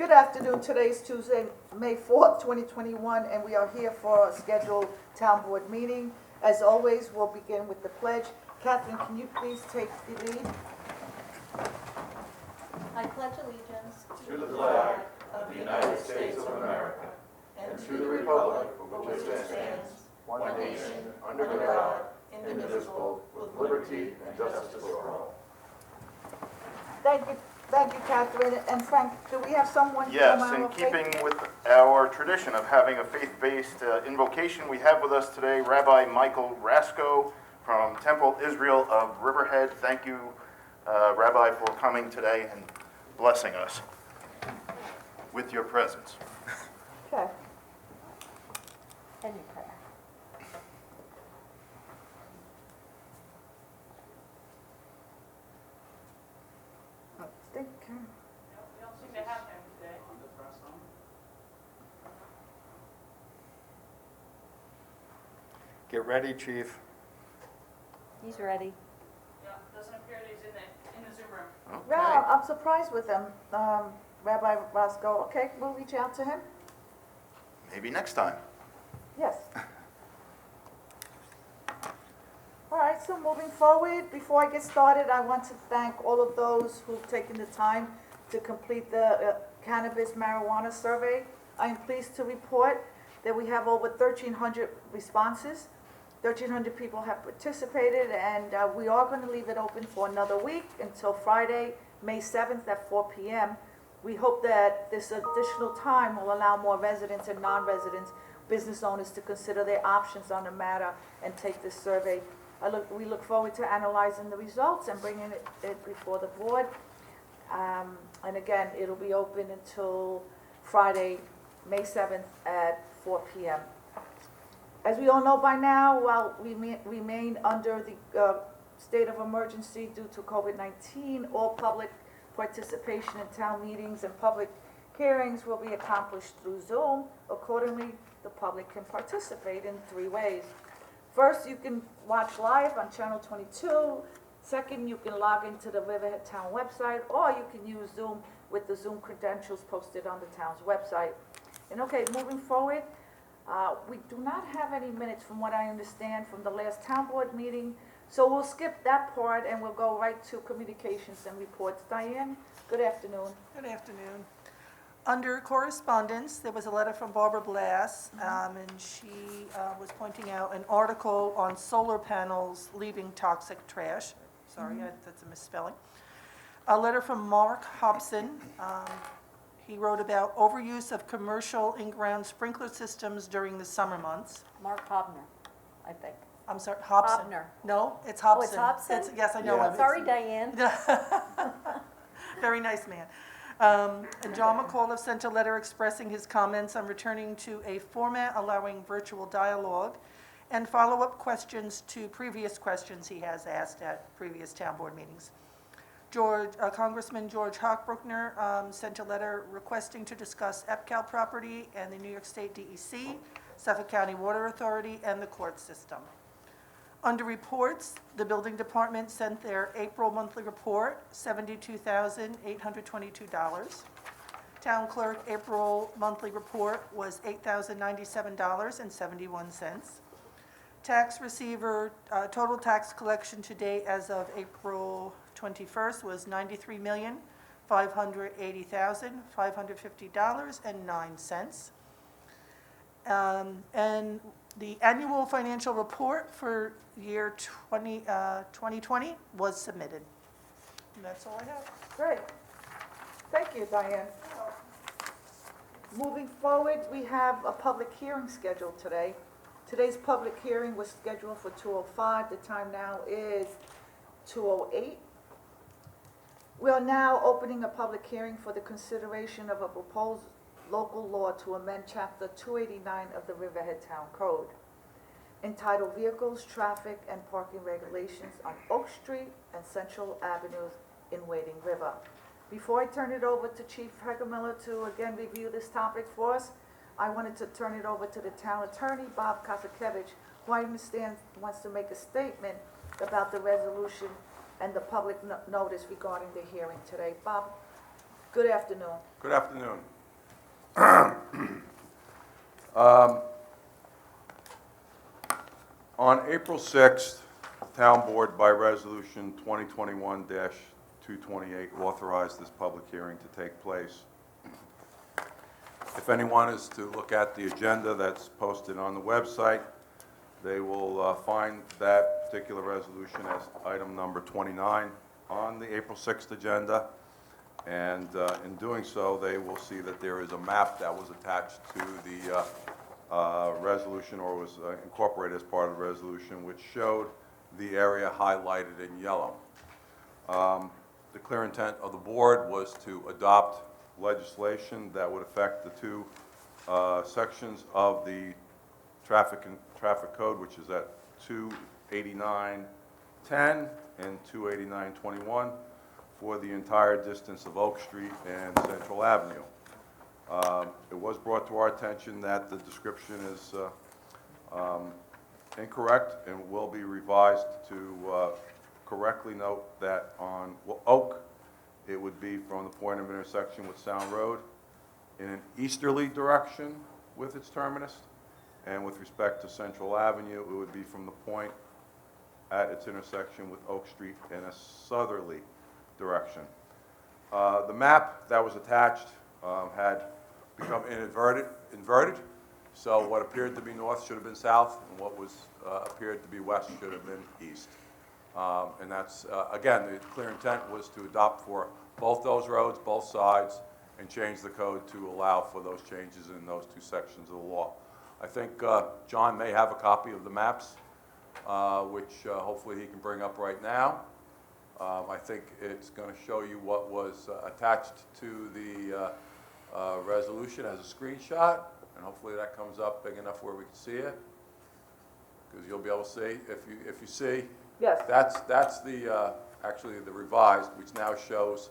Good afternoon. Today is Tuesday, May 4th, 2021, and we are here for a scheduled town board meeting. As always, we'll begin with the pledge. Catherine, can you please take the lead? I pledge allegiance to the flag of the United States of America and to the republic for which it stands, one nation, under God, indivisible, with liberty and justice for all. Thank you, Catherine. And Frank, do we have someone from Yes, our in faith? keeping with our tradition of having a faith-based invocation, we have with us today Rabbi Michael Rasko from Temple Israel of Riverhead. Thank you, Rabbi, for coming today and blessing us with your presence. Okay. and your prayer. I think, We don't seem to have him today. Get ready, chief. He's ready. Yeah, doesn't appear that he's in the Zoom room. yeah, I'm surprised with him, Rabbi Roscoe. Okay, we'll reach out to him. Maybe next time. Yes. All right, so moving forward, before I get started, I want to thank all of those who've taken the time to complete the cannabis marijuana survey. I am pleased to report that we have over 1,300 responses. 1,300 people have participated, and we are going to leave it open for another week until Friday, May 7th at 4 p.m. We hope that this additional time will allow more residents and non-residents, business owners to consider their options on the matter and take this survey. We look forward to analyzing the results and bringing it before the board. And again, it'll be open until Friday, May 7th at 4 p.m. As we all know by now, while we remain under the state of emergency due to COVID-19, all public participation in town meetings and public hearings will be accomplished through Zoom. Accordingly, the public can participate in 3 ways. First, you can watch live on Channel 22. Second, you can log into the Riverhead Town website, or you can use Zoom with the Zoom credentials posted on the town's website. And okay, moving forward, we do not have any minutes from what I understand from the last town board meeting, so we'll skip that part and we'll go right to communications and reports. Diane, good afternoon. Good afternoon. Under correspondence, there was a letter from Barbara Blass, and she was pointing out an article on solar panels leaving toxic trash. Sorry, that's a misspelling. A letter from Mark Hobson. He wrote about overuse of commercial in-ground sprinkler systems during the summer months. Mark Hobner, I think. I'm sorry, Hobson. Hobner. No, it's Oh, Hobson. it's Hobson? Yes, I know. Yeah. him. Sorry, Diane. Very nice man. And John McAuliffe sent a letter expressing his comments on returning to a format allowing virtual dialogue and follow-up questions to previous questions he has asked at previous town board meetings. Congressman George Hochbruckner sent a letter requesting to discuss EPCAL property and the New York State DEC, Suffolk County Water Authority, and the court system. Under reports, the building department sent their April monthly report, $72,822. Town clerk April monthly report was $8,097.71. Tax receiver, total tax collection to date as of April 21st was $93,580,550.09. And the annual financial report for year 2020 was submitted. And that's all I have. Great. Thank you, Diane. Moving forward, we have a public hearing scheduled today. Today's public hearing was scheduled for 2:05. The time now is 2:08. We are now opening a public hearing for the consideration of a proposed local law to amend Chapter 289 of the Riverhead Town Code, entitled Vehicles, Traffic, and Parking Regulations on Oak Street and Central Avenues in Wading River. Before I turn it over to Chief Heckermiller to again review this topic for us, I wanted to turn it over to the town attorney, Bob Kosakevich, who I understand wants to make a statement about the resolution and the public notice regarding the hearing today. Bob, good afternoon. Good afternoon. On April 6th, Town Board by Resolution 2021-228 authorized this public hearing to take place. If anyone is to look at the agenda that's posted on the website, they will find that particular resolution as item number 29 on the April 6th agenda. And in doing so, they will see that there is a map that was attached to the resolution, or was incorporated as part of the resolution, which showed the area highlighted in yellow. The clear intent of the board was to adopt legislation that would affect the two sections of the traffic code, which is at 28910 and 28921, for the entire distance of Oak Street and Central Avenue. It was brought to our attention that the description is incorrect and will be revised to correctly note that on Oak, it would be from the point of intersection with Sound Road in an easterly direction with its terminus, and with respect to Central Avenue, it would be from the point at its intersection with Oak Street in a southerly direction. The map that was attached had become inverted, so what appeared to be north should have been south, and what was appeared to be west should have been east. And that's, again, the clear intent was to adopt for both those roads, both sides, and change the code to allow for those changes in those two sections of the law. I think John may have a copy of the maps, which hopefully he can bring up right now. I think it's going to show you what was attached to the resolution as a screenshot, and hopefully that comes up big enough where we can see it, because you'll be able to see. If you see, Yes. that's the actually the revised, which now shows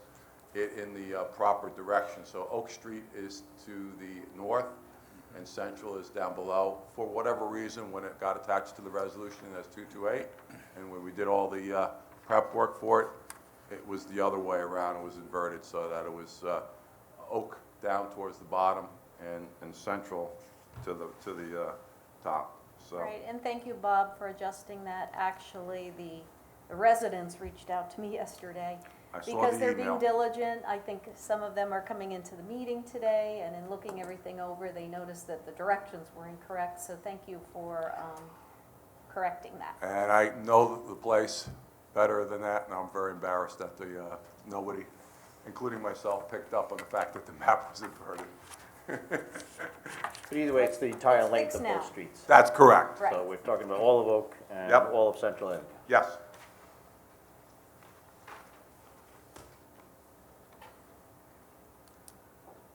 it in the proper direction. So Oak Street is to the north, and Central is down below. For whatever reason, when it got attached to the resolution as 228, and when we did all the prep work for it, it was the other way around. It was inverted so that it was Oak down towards the bottom and Central to the top. So. Right, and thank you, Bob, for adjusting that. Actually, the residents reached out to me yesterday. I saw Because the they're being email. diligent. I think some of them are coming into the meeting today, and in looking everything over, they noticed that the directions were incorrect, so thank you for correcting that. And I know the place better than that, and I'm very embarrassed that nobody, including myself, picked up on the fact that the map was inverted. But either way, it's the entire It's length of fixed those now. streets. That's correct. Right. So we're talking about all of Oak and Yep. all of Central Avenue. Yes.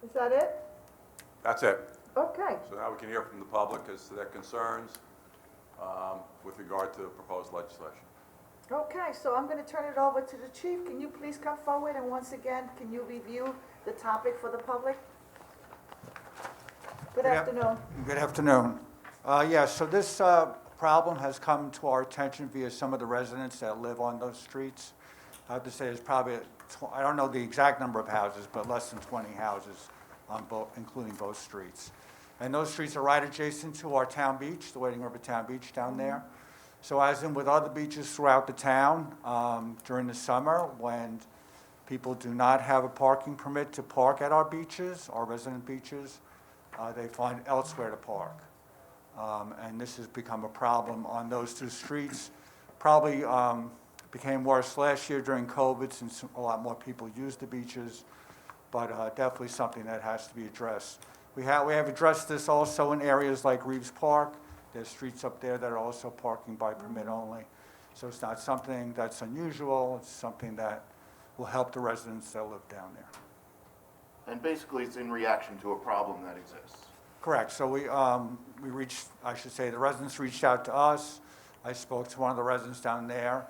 Is that it? That's it. Okay. So now we can hear from the public as to their concerns with regard to the proposed legislation. Okay, so I'm going to turn it over to the chief. Can you please come forward, and once again, can you review the topic for the public? Good Yep. afternoon. Good afternoon. Yes, so this problem has come to our attention via some of the residents that live on those streets. I have to say, there's probably, I don't know the exact number of houses, but less than 20 houses on both, including both streets. And those streets are right adjacent to our town beach, the Wading River Town Beach down there. So as in with other beaches throughout the town, during the summer, when people do not have a parking permit to park at our beaches, our resident beaches, they find elsewhere to park. And this has become a problem on those two streets. Probably became worse last year during COVID, since a lot more people used the beaches, but definitely something that has to be addressed. We have addressed this also in areas like Reeves Park. There's streets up there that are also parking by permit only. So it's not something that's unusual, it's something that will help the residents that live down there. And basically, it's in reaction to a problem that exists. Correct, so we reached, I should say, the residents reached out to us. I spoke to one of the residents down there.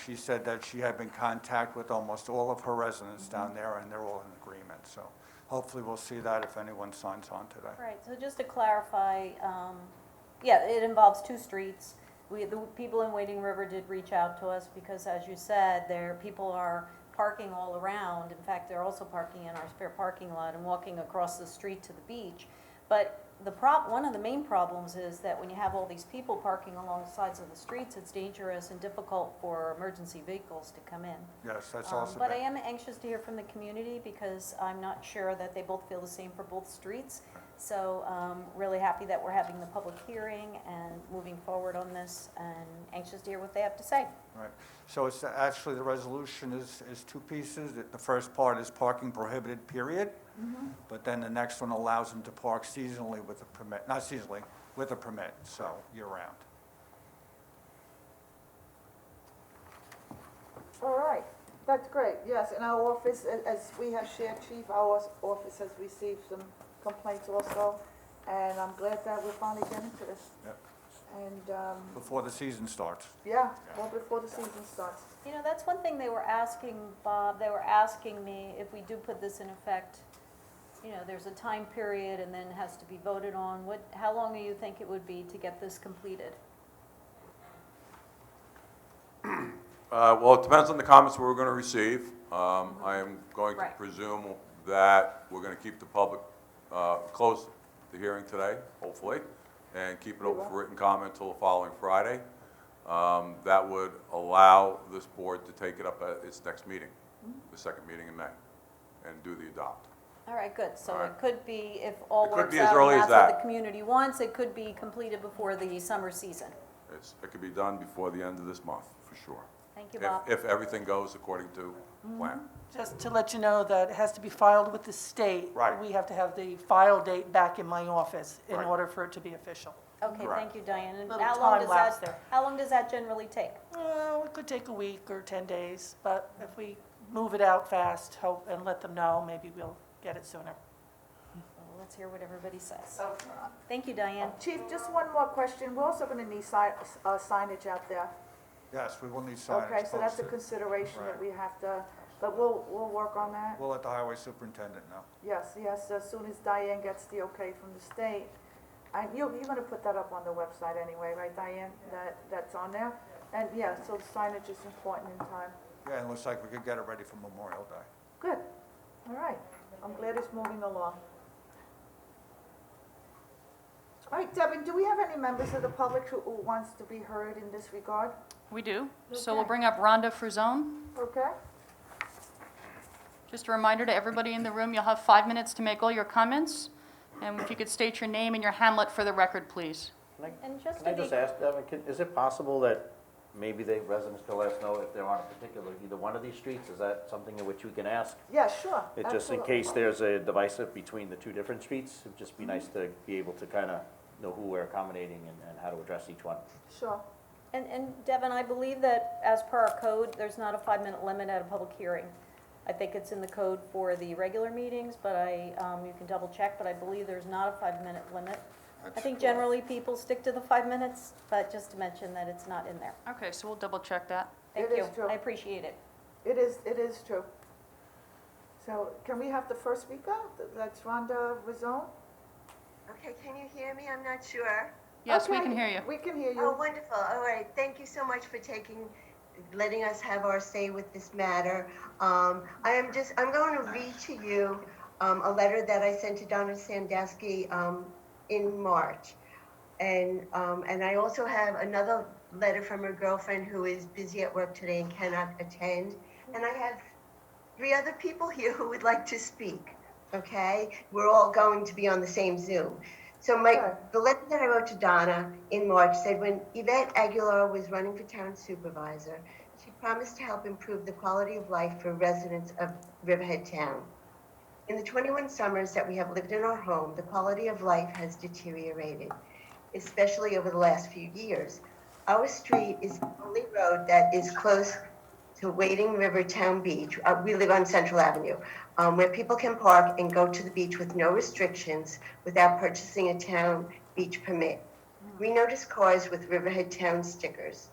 She said that she had been in contact with almost all of her residents down there, and they're all in agreement. So hopefully we'll see that if anyone signs on today. Right, so just to clarify, yeah, it involves two streets. The people in Wading River did reach out to us because, as you said, people are parking all around. In fact, they're also parking in our spare parking lot and walking across the street to the beach. But one of the main problems is that when you have all these people parking along the sides of the streets, it's dangerous and difficult for emergency vehicles to come in. Yes, that's also But I bad. am anxious to hear from the community because I'm not sure that they both feel the same for both streets. So really happy that we're having the public hearing and moving forward on this and anxious to hear what they have to say. Right. So it's actually, the resolution is two pieces. The first part is parking prohibited, period. But then the next one allows them to park seasonally with a permit, not seasonally, with a permit, so year-round. All right, that's great, yes, in our office, as we have shared, Chief, our office has received some complaints also, and I'm glad that we're finally getting to this. Yep. And, Before the season starts. yeah, well, before the season starts. You know, that's one thing they were asking, Bob, they were asking me if we do put this in effect, you know, there's a time period and then it has to be voted on. How long do you think it would be to get this completed? Well, it depends on the comments we're going to receive. I am going to Right. presume that we're going to keep the public, close the hearing today, hopefully, and keep it open for written comment until the following Friday. That would allow this board to take it up at its next meeting, the second meeting in May, and do the adopt. All right, good. So All right. it could be, if all It could works be as out early and as that's what that. the community wants, it could be completed before the summer season. It could be done before the end of this month, for sure. Thank you, Bob. If everything goes according to plan. Just to let you know that it has to be filed with the state. Right. We have to have the file date back in my office in Right. order for it to be official. Okay, Correct. thank you, Diane. And Little how long time does lapse that, there. how long does that generally take? Well, it could take a week or 10 days, but if we move it out fast, hope, and let them know, maybe we'll get it sooner. Well, let's hear what everybody says. Okay. Thank you, Diane. Chief, just one more question, we're also gonna need signage out there. Yes, we will need signage Okay, so that's a posted. consideration that Right. we have to, but we'll work on that. We'll let the highway superintendent know. Yes, as soon as Diane gets the okay from the state. And you're gonna put that up on the website anyway, right, Diane? That's on there? And, yeah, so signage is important in time. Yeah, and it looks like we could get it ready for Memorial Day. Good, all right. I'm glad it's moving along. All right, Devin, do we have any members of the public who wants to be heard in this regard? We do. So we'll Okay. bring up Rhonda Frazone. Okay? Just a reminder to everybody in the room, you'll have 5 minutes to make all your comments. And if you could state your name and your hamlet for the record, please. And just Can I to be, just ask, Devin, is it possible that maybe the residents can let us know if they're on a particular, either one of these streets? Is that something in which we can ask? Yeah, sure. It just in absolutely. case there's a divisive between the two different streets, it'd just be nice to be able to kind of know who we're accommodating and how to address each one. Sure. and Devin, I believe that as per our code, there's not a 5-minute limit at a public hearing. I think it's in the code for the regular meetings, but you can double check, but I believe there's not a 5-minute limit. I think generally people stick to the 5 minutes, but just to mention that it's not in there. Okay, so we'll double check that. Thank It you. is true. I appreciate it. It is true. So can we have the first speaker? That's Rhonda Rizone? Okay, can you hear me? I'm not sure. Yes, we Okay, can hear you. We can hear Oh, you. wonderful. All right. Thank you so much for letting us have our say with this matter. I'm going to read to you a letter that I sent to Donna Sandusky in March. And I also have another letter from her girlfriend who is busy at work today and cannot attend. And I have 3 other people here who would like to speak, okay? We're all going to be on the same Zoom. So the letter that I wrote to Donna in March said when Yvette Aguilar was running for town supervisor, she promised to help improve the quality of life for residents of Riverhead Town. In the 21 summers that we have lived in our home, the quality of life has deteriorated, especially over the last few years. Our street is the only road that is close to Wading River Town Beach. We live on Central Avenue, where people can park and go to the beach with no restrictions without purchasing a town beach permit. We notice cars with Riverhead Town stickers.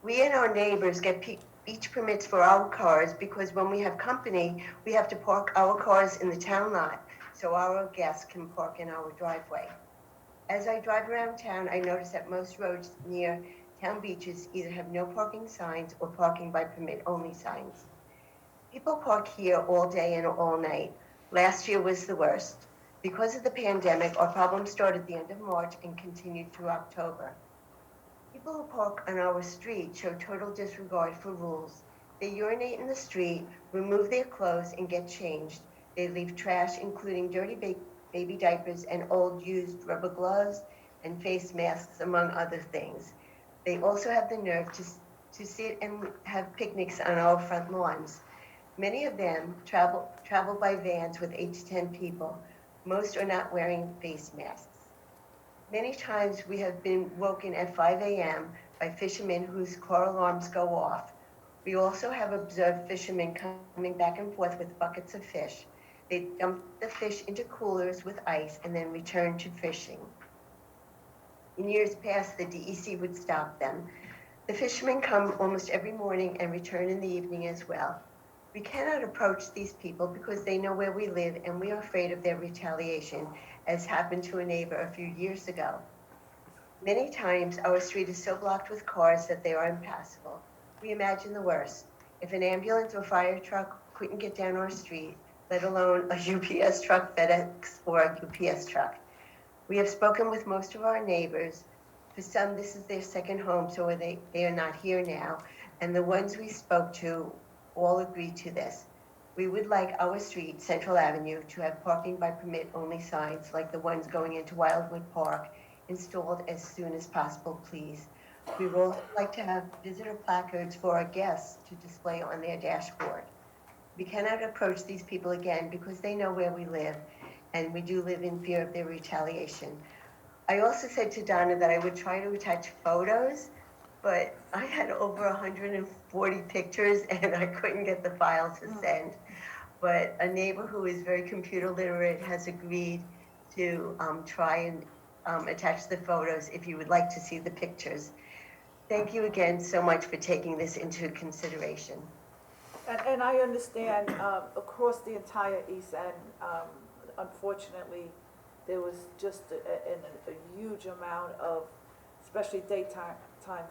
We and our neighbors get beach permits for our cars because when we have company, we have to park our cars in the town lot so our guests can park in our driveway. As I drive around town, I notice that most roads near town beaches either have no parking signs or parking by permit only signs. People park here all day and all night. Last year was the worst. Because of the pandemic, our problem started at the end of March and continued through October. People who park on our street show total disregard for rules. They urinate in the street, remove their clothes, and get changed. They leave trash, including dirty baby diapers and old used rubber gloves and face masks, among other things. They also have the nerve to sit and have picnics on our front lawns. Many of them travel by vans with 8 to 10 people. Most are not wearing face masks. Many times we have been woken at 5 a.m. by fishermen whose car alarms go off. We also have observed fishermen coming back and forth with buckets of fish. They dump the fish into coolers with ice and then return to fishing. In years past, the DEC would stop them. The fishermen come almost every morning and return in the evening as well. We cannot approach these people because they know where we live and we are afraid of their retaliation, as happened to a neighbor a few years ago. Many times our street is so blocked with cars that they are impassable. We imagine the worst. If an ambulance or fire truck couldn't get down our street, let alone a UPS truck, FedEx, or a UPS truck. We have spoken with most of our neighbors. For some, this is their second home, so they are not here now. And the ones we spoke to all agreed to this. We would like our street, Central Avenue, to have parking by permit only signs like the ones going into Wildwood Park installed as soon as possible, please. We would also like to have visitor placards for our guests to display on their dashboard. We cannot approach these people again because they know where we live, and we do live in fear of their retaliation. I also said to Donna that I would try to attach photos, but I had over 140 pictures and I couldn't get the file to send. But a neighbor who is very computer literate has agreed to try and attach the photos if you would like to see the pictures. Thank you again so much for taking this into consideration. And I understand, across the entire East End, unfortunately, there was just a huge amount of, especially daytime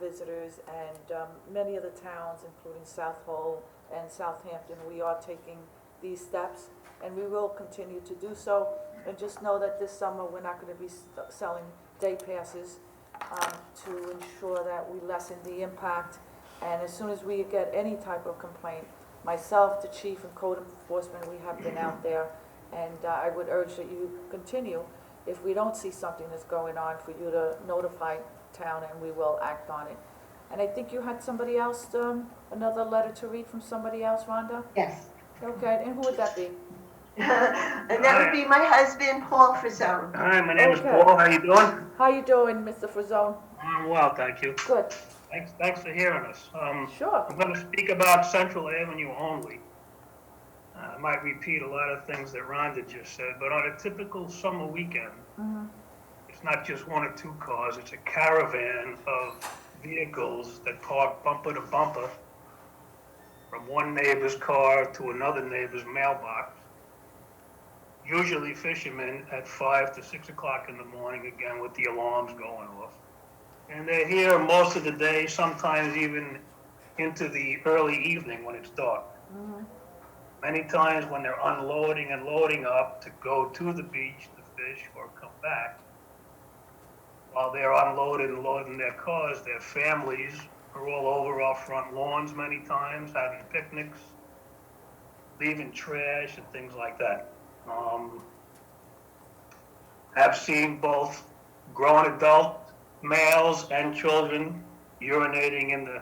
visitors, and many of the towns, including South Hole and Southampton, we are taking these steps, and we will continue to do so. And just know that this summer, we're not going to be selling day passes to ensure that we lessen the impact. And as soon as we get any type of complaint, myself, the chief, and code enforcement, we have been out there. And I would urge that you continue, if we don't see something that's going on, for you to notify town, and we will act on it. And I think you had somebody else, another letter to read from somebody else, Rhonda? Yes. Okay, and who would that be? And that would be my husband, Paul Frisone. Hi, my name is Okay. Paul. How you doing? How you doing, Mr. Frazone? I'm well, thank you. Good. Thanks for hearing us. Sure. I'm going to speak about Central Avenue only. I might repeat a lot of things that Rhonda just said, but on a typical summer weekend, it's not just one or two cars, it's a caravan of vehicles that park bumper to bumper from one neighbor's car to another neighbor's mailbox. Usually fishermen at 5 to 6 o'clock in the morning, again with the alarms going off. And they're here most of the day, sometimes even into the early evening when it's dark. Many times when they're unloading and loading up to go to the beach to fish or come back, while they're unloading and loading their cars, their families are all over our front lawns many times, having picnics, leaving trash and things like that. I've seen both grown adult males and children urinating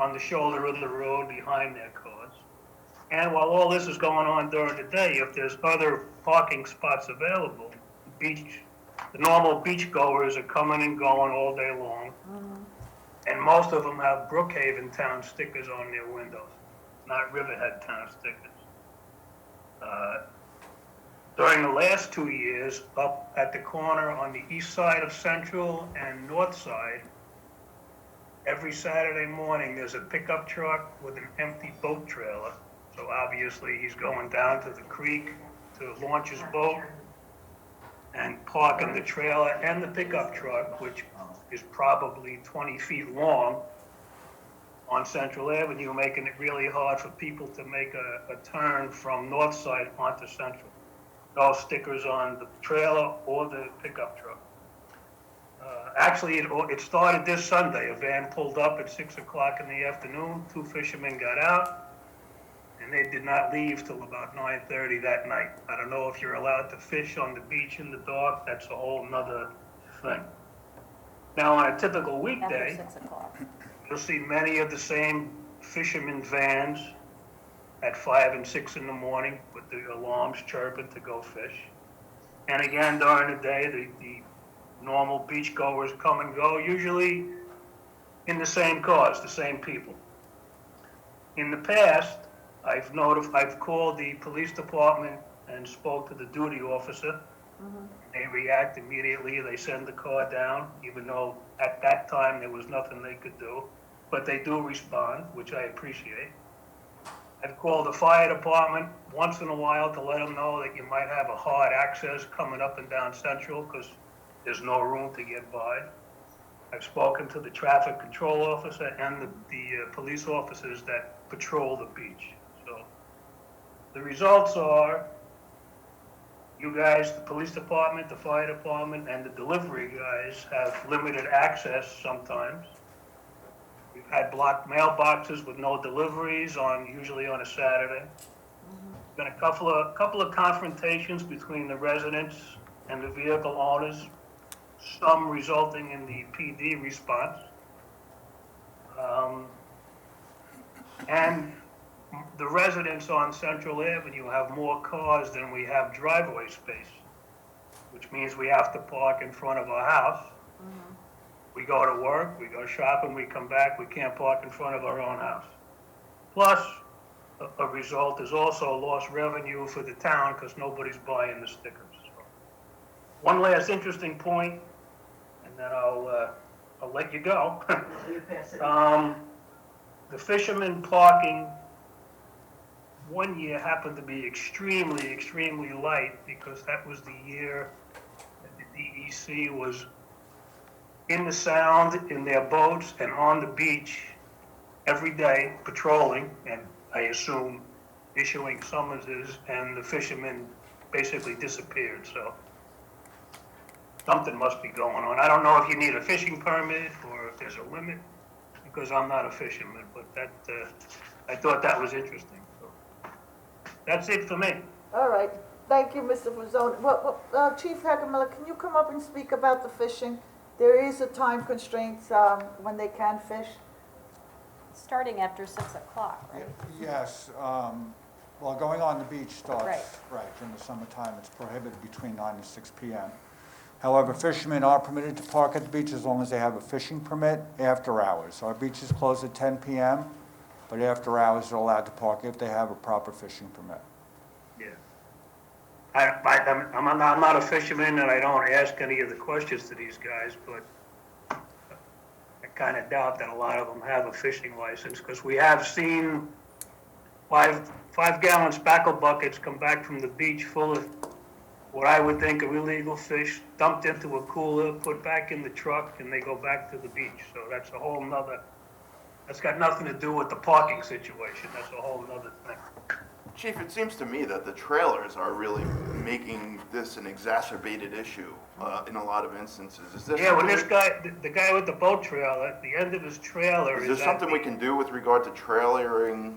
on the shoulder of the road behind their cars. And while all this is going on during the day, if there's other parking spots available, the normal beachgoers are coming and going all day long. And most of them have Brookhaven Town stickers on their windows, not Riverhead Town stickers. During the last 2 years, up at the corner on the east side of Central and north side, every Saturday morning there's a pickup truck with an empty boat trailer. So obviously he's going down to the creek to launch his boat and parking the trailer and the pickup truck, which is probably 20 feet long, on Central Avenue, making it really hard for people to make a turn from North Side onto Central. No stickers on the trailer or the pickup truck. Actually, it started this Sunday. A van pulled up at 6 o'clock in the afternoon. 2 fishermen got out, and they did not leave till about 9:30 that night. I don't know if you're allowed to fish on the beach in the dark. That's a whole nother thing. Now, on a typical After weekday, 6 o'clock. you'll see many of the same fishermen vans at 5 and 6 in the morning with the alarms chirping to go fish. And again, during the day, the normal beachgoers come and go, usually in the same cars, the same people. In the past, I've called the police department and spoke to the duty officer. They react immediately, they send the car down, even though at that time there was nothing they could do. But they do respond, which I appreciate. I've called the fire department once in a while to let them know that you might have a hard access coming up and down Central because there's no room to get by. I've spoken to the traffic control officer and the police officers that patrol the beach. So the results are, you guys, the police department, the fire department, and the delivery guys have limited access sometimes. We've had blocked mailboxes with no deliveries usually on a Saturday. Been a couple of confrontations between the residents and the vehicle owners, some resulting in the PD response. And the residents on Central Avenue have more cars than we have driveway space, which means we have to park in front of our house. We go to work, we go shopping, we come back, we can't park in front of our own house. Plus, a result is also lost revenue for the town because nobody's buying the stickers. So, one last interesting point, and then I'll let you go. The fishermen parking one year happened to be extremely, extremely light because that was the year that the DEC was in the Sound, in their boats, and on the beach every day, patrolling, and I assume issuing summonses, and the fishermen basically disappeared, so something must be going on. I don't know if you need a fishing permit or if there's a limit, because I'm not a fisherman, but I thought that was interesting. So that's it for me. All right, thank you, Mr. Fazone. Well, Chief Heckenmiller, can you come up and speak about the fishing? There is a time constraint when they can fish. Starting after 6 o'clock, right? Yes, well, going on the beach starts, Right. right, in the summertime, it's prohibited between 9 and 6 p.m. However, fishermen are permitted to park at the beach as long as they have a fishing permit after hours. Our beaches close at 10 p.m., but after hours, they're allowed to park if they have a proper fishing permit. Yeah. I'm not a fisherman and I don't ask any of the questions to these guys, but I kind of doubt that a lot of them have a fishing license because we have seen 5-gallon spackle buckets come back from the beach full of what I would think are illegal fish, dumped into a cooler, put back in the truck, and they go back to the beach. So that's a whole nother, that's got nothing to do with the parking situation. That's a whole nother thing. Chief, it seems to me that the trailers are really making this an exacerbated issue in a lot of instances. Is this Yeah, when something this guy, the guy with the boat trailer, at the end of his trailer is is there at something the- we can do with regard to trailering?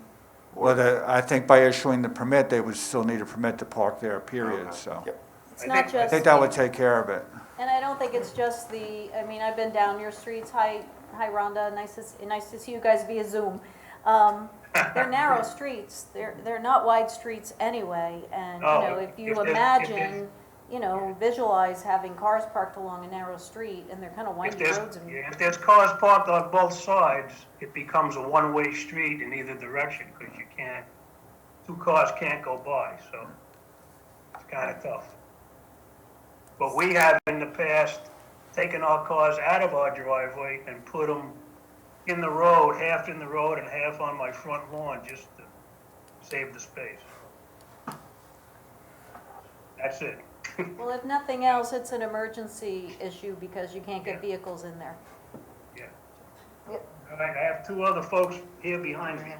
Well, I think by issuing the permit, they would still need a permit to park there, period, Okay. so. Yep. It's I not think- I just, think that would take care of it. and I don't think it's just I mean, I've been down your streets. Hi Rhonda, nice to see you guys via Zoom. They're narrow streets. They're not wide streets anyway. And, you Oh, know, if you if there's- imagine, you know, visualize having cars parked along a narrow street and they're kind of If windy there's, roads. And if there's cars parked on both sides, it becomes a one-way street in either direction because two cars can't go by, so it's kind of tough. But we have in the past taken our cars out of our driveway and put them in the road, half in the road and half on my front lawn just to save the space. That's it. Well, if nothing else, it's an emergency issue because you can't get Yeah. vehicles in there. Yeah. Yeah. All right, I have two other folks here behind me.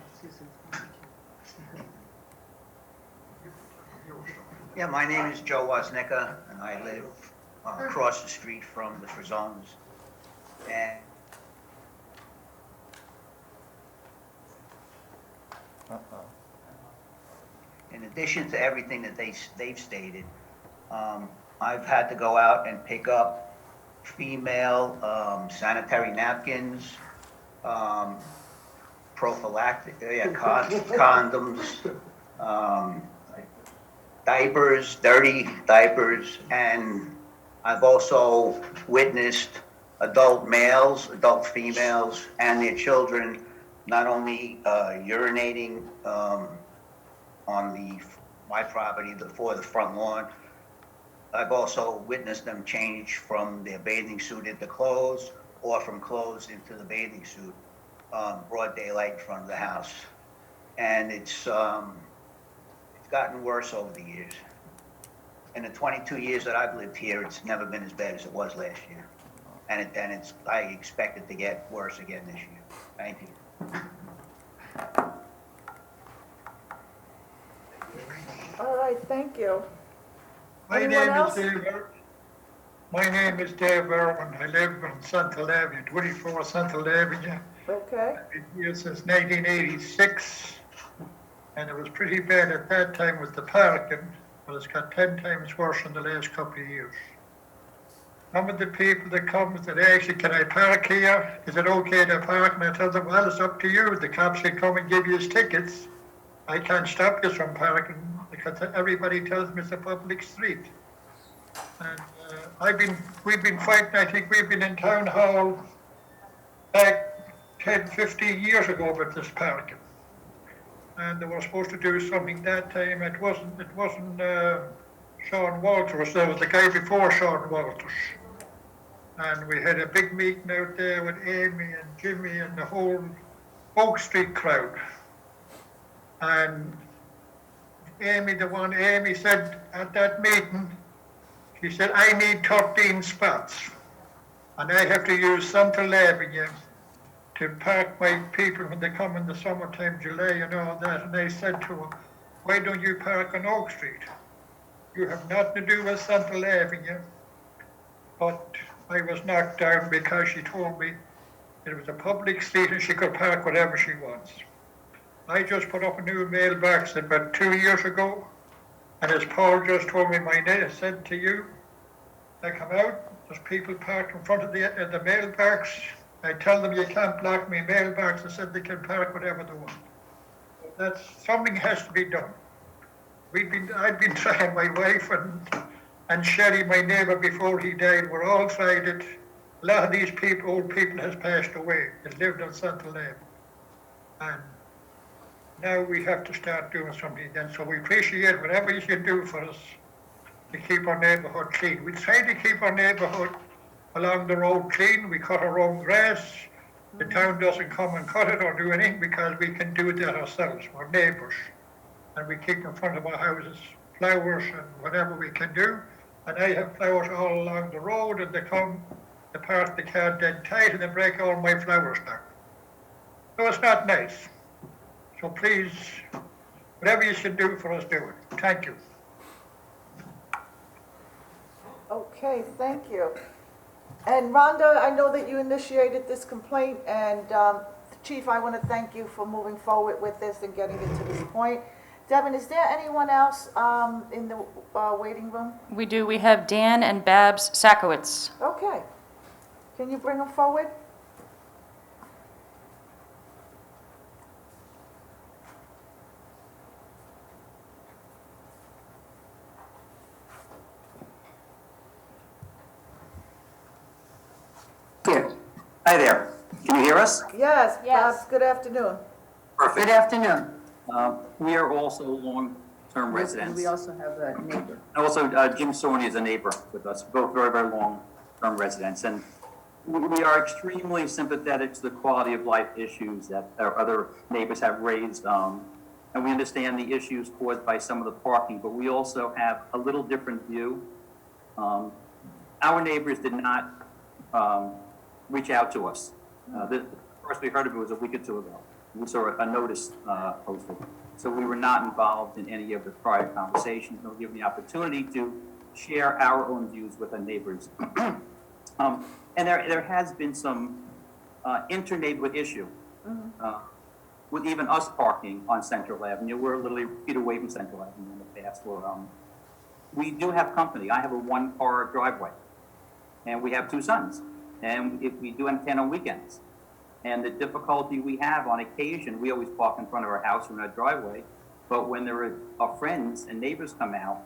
Yeah, my name is Joe Woznicka, and I live across the street from the Frazones. And in addition to everything that they've stated, I've had to go out and pick up female sanitary napkins, prophylactic, condoms, diapers, dirty diapers, and I've also witnessed adult males, adult females, and their children not only urinating on my property for the front lawn. I've also witnessed them change from their bathing suit into clothes, or from clothes into the bathing suit, broad daylight in front of the house. And it's gotten worse over the years. In the 22 years that I've lived here, it's never been as bad as it was last year. And I expect it to get worse again this year. Thank you. All right, thank you. My Anyone name else? is Dave Irwin. I live on Central Avenue, 24 Central Avenue. Okay, I've been here since 1986, and it was pretty bad at that time with the parking, but it's got 10 times worse in the last couple of years. Some of the people that come that actually, can I park here? Is it okay to park? And I tell them, well, it's up to you. The cops can come and give you his tickets. I can't stop you from parking because everybody tells me it's a public street. And we've been fighting, I think we've been in town hall back 10, 15 years ago about this parking. And they were supposed to do something that time. It wasn't Sean Walters, there was the guy before Sean Walters. And we had a big meeting out there with Amy and Jimmy and the whole Oak Street crowd. And Amy said at that meeting, she said, I need 13 spots. And I have to use Central Avenue to park my people when they come in the summertime, July and all that. And I said to her, why don't you park on Oak Street? You have nothing to do with Central Avenue. But I was knocked down because she told me it was a public street and she could park whatever she wants. I just put up a new mailbox about 2 years ago, and as Paul just told me, my name said to you, I come out, there's people parked in front of the mailbox. I tell them you can't block my mailbox. I said they can park whatever they want. Something has to be done. I've been trying, my wife and Sherry, my neighbor before he died, we're all tried it. A lot of these old people has passed away that lived on Central Avenue. And now we have to start doing something then. So we appreciate whatever you can do for us to keep our neighborhood clean. We try to keep our neighborhood along the road clean. We cut our own grass. The town doesn't come and cut it or do anything because we can do that ourselves, our neighbors. And we keep in front of our houses flowers and whatever we can do. And I have flowers all along the road, and they park the car dead tight and they break all my flowers down. So it's not nice. So please, whatever you should do for us, do it. Thank you. okay, thank you. And Rhonda, I know that you initiated this complaint, and Chief, I want to thank you for moving forward with this and getting it to this point. Devin, is there anyone else in the waiting room? We do. We have Dan and Babs Sakowitz. Okay. Can you bring them forward? Here. Hi there. Can you hear us? Yes, Yes. Babs, good afternoon. Perfect. Good afternoon. We are also long-term residents. We also have a neighbor. Also, Jim Sorney is a neighbor with us, both very, very long-term residents. And we are extremely sympathetic to the quality of life issues that our other neighbors have raised. And we understand the issues caused by some of the parking, but we also have a little different view. Our neighbors did not reach out to us. first we heard of it was a week or two ago. We saw a notice posted. So we were not involved in any of the prior conversations, nor given the opportunity to share our own views with our neighbors. And there has been some inter-neighborhood issue with even us parking on Central Avenue. We're literally feet away from Central Avenue in the past. We do have company. I have a one-car driveway, and we have two sons. And if we do entertain on weekends. And the difficulty we have on occasion, we always park in front of our house or in our driveway, but when there are friends and neighbors come out,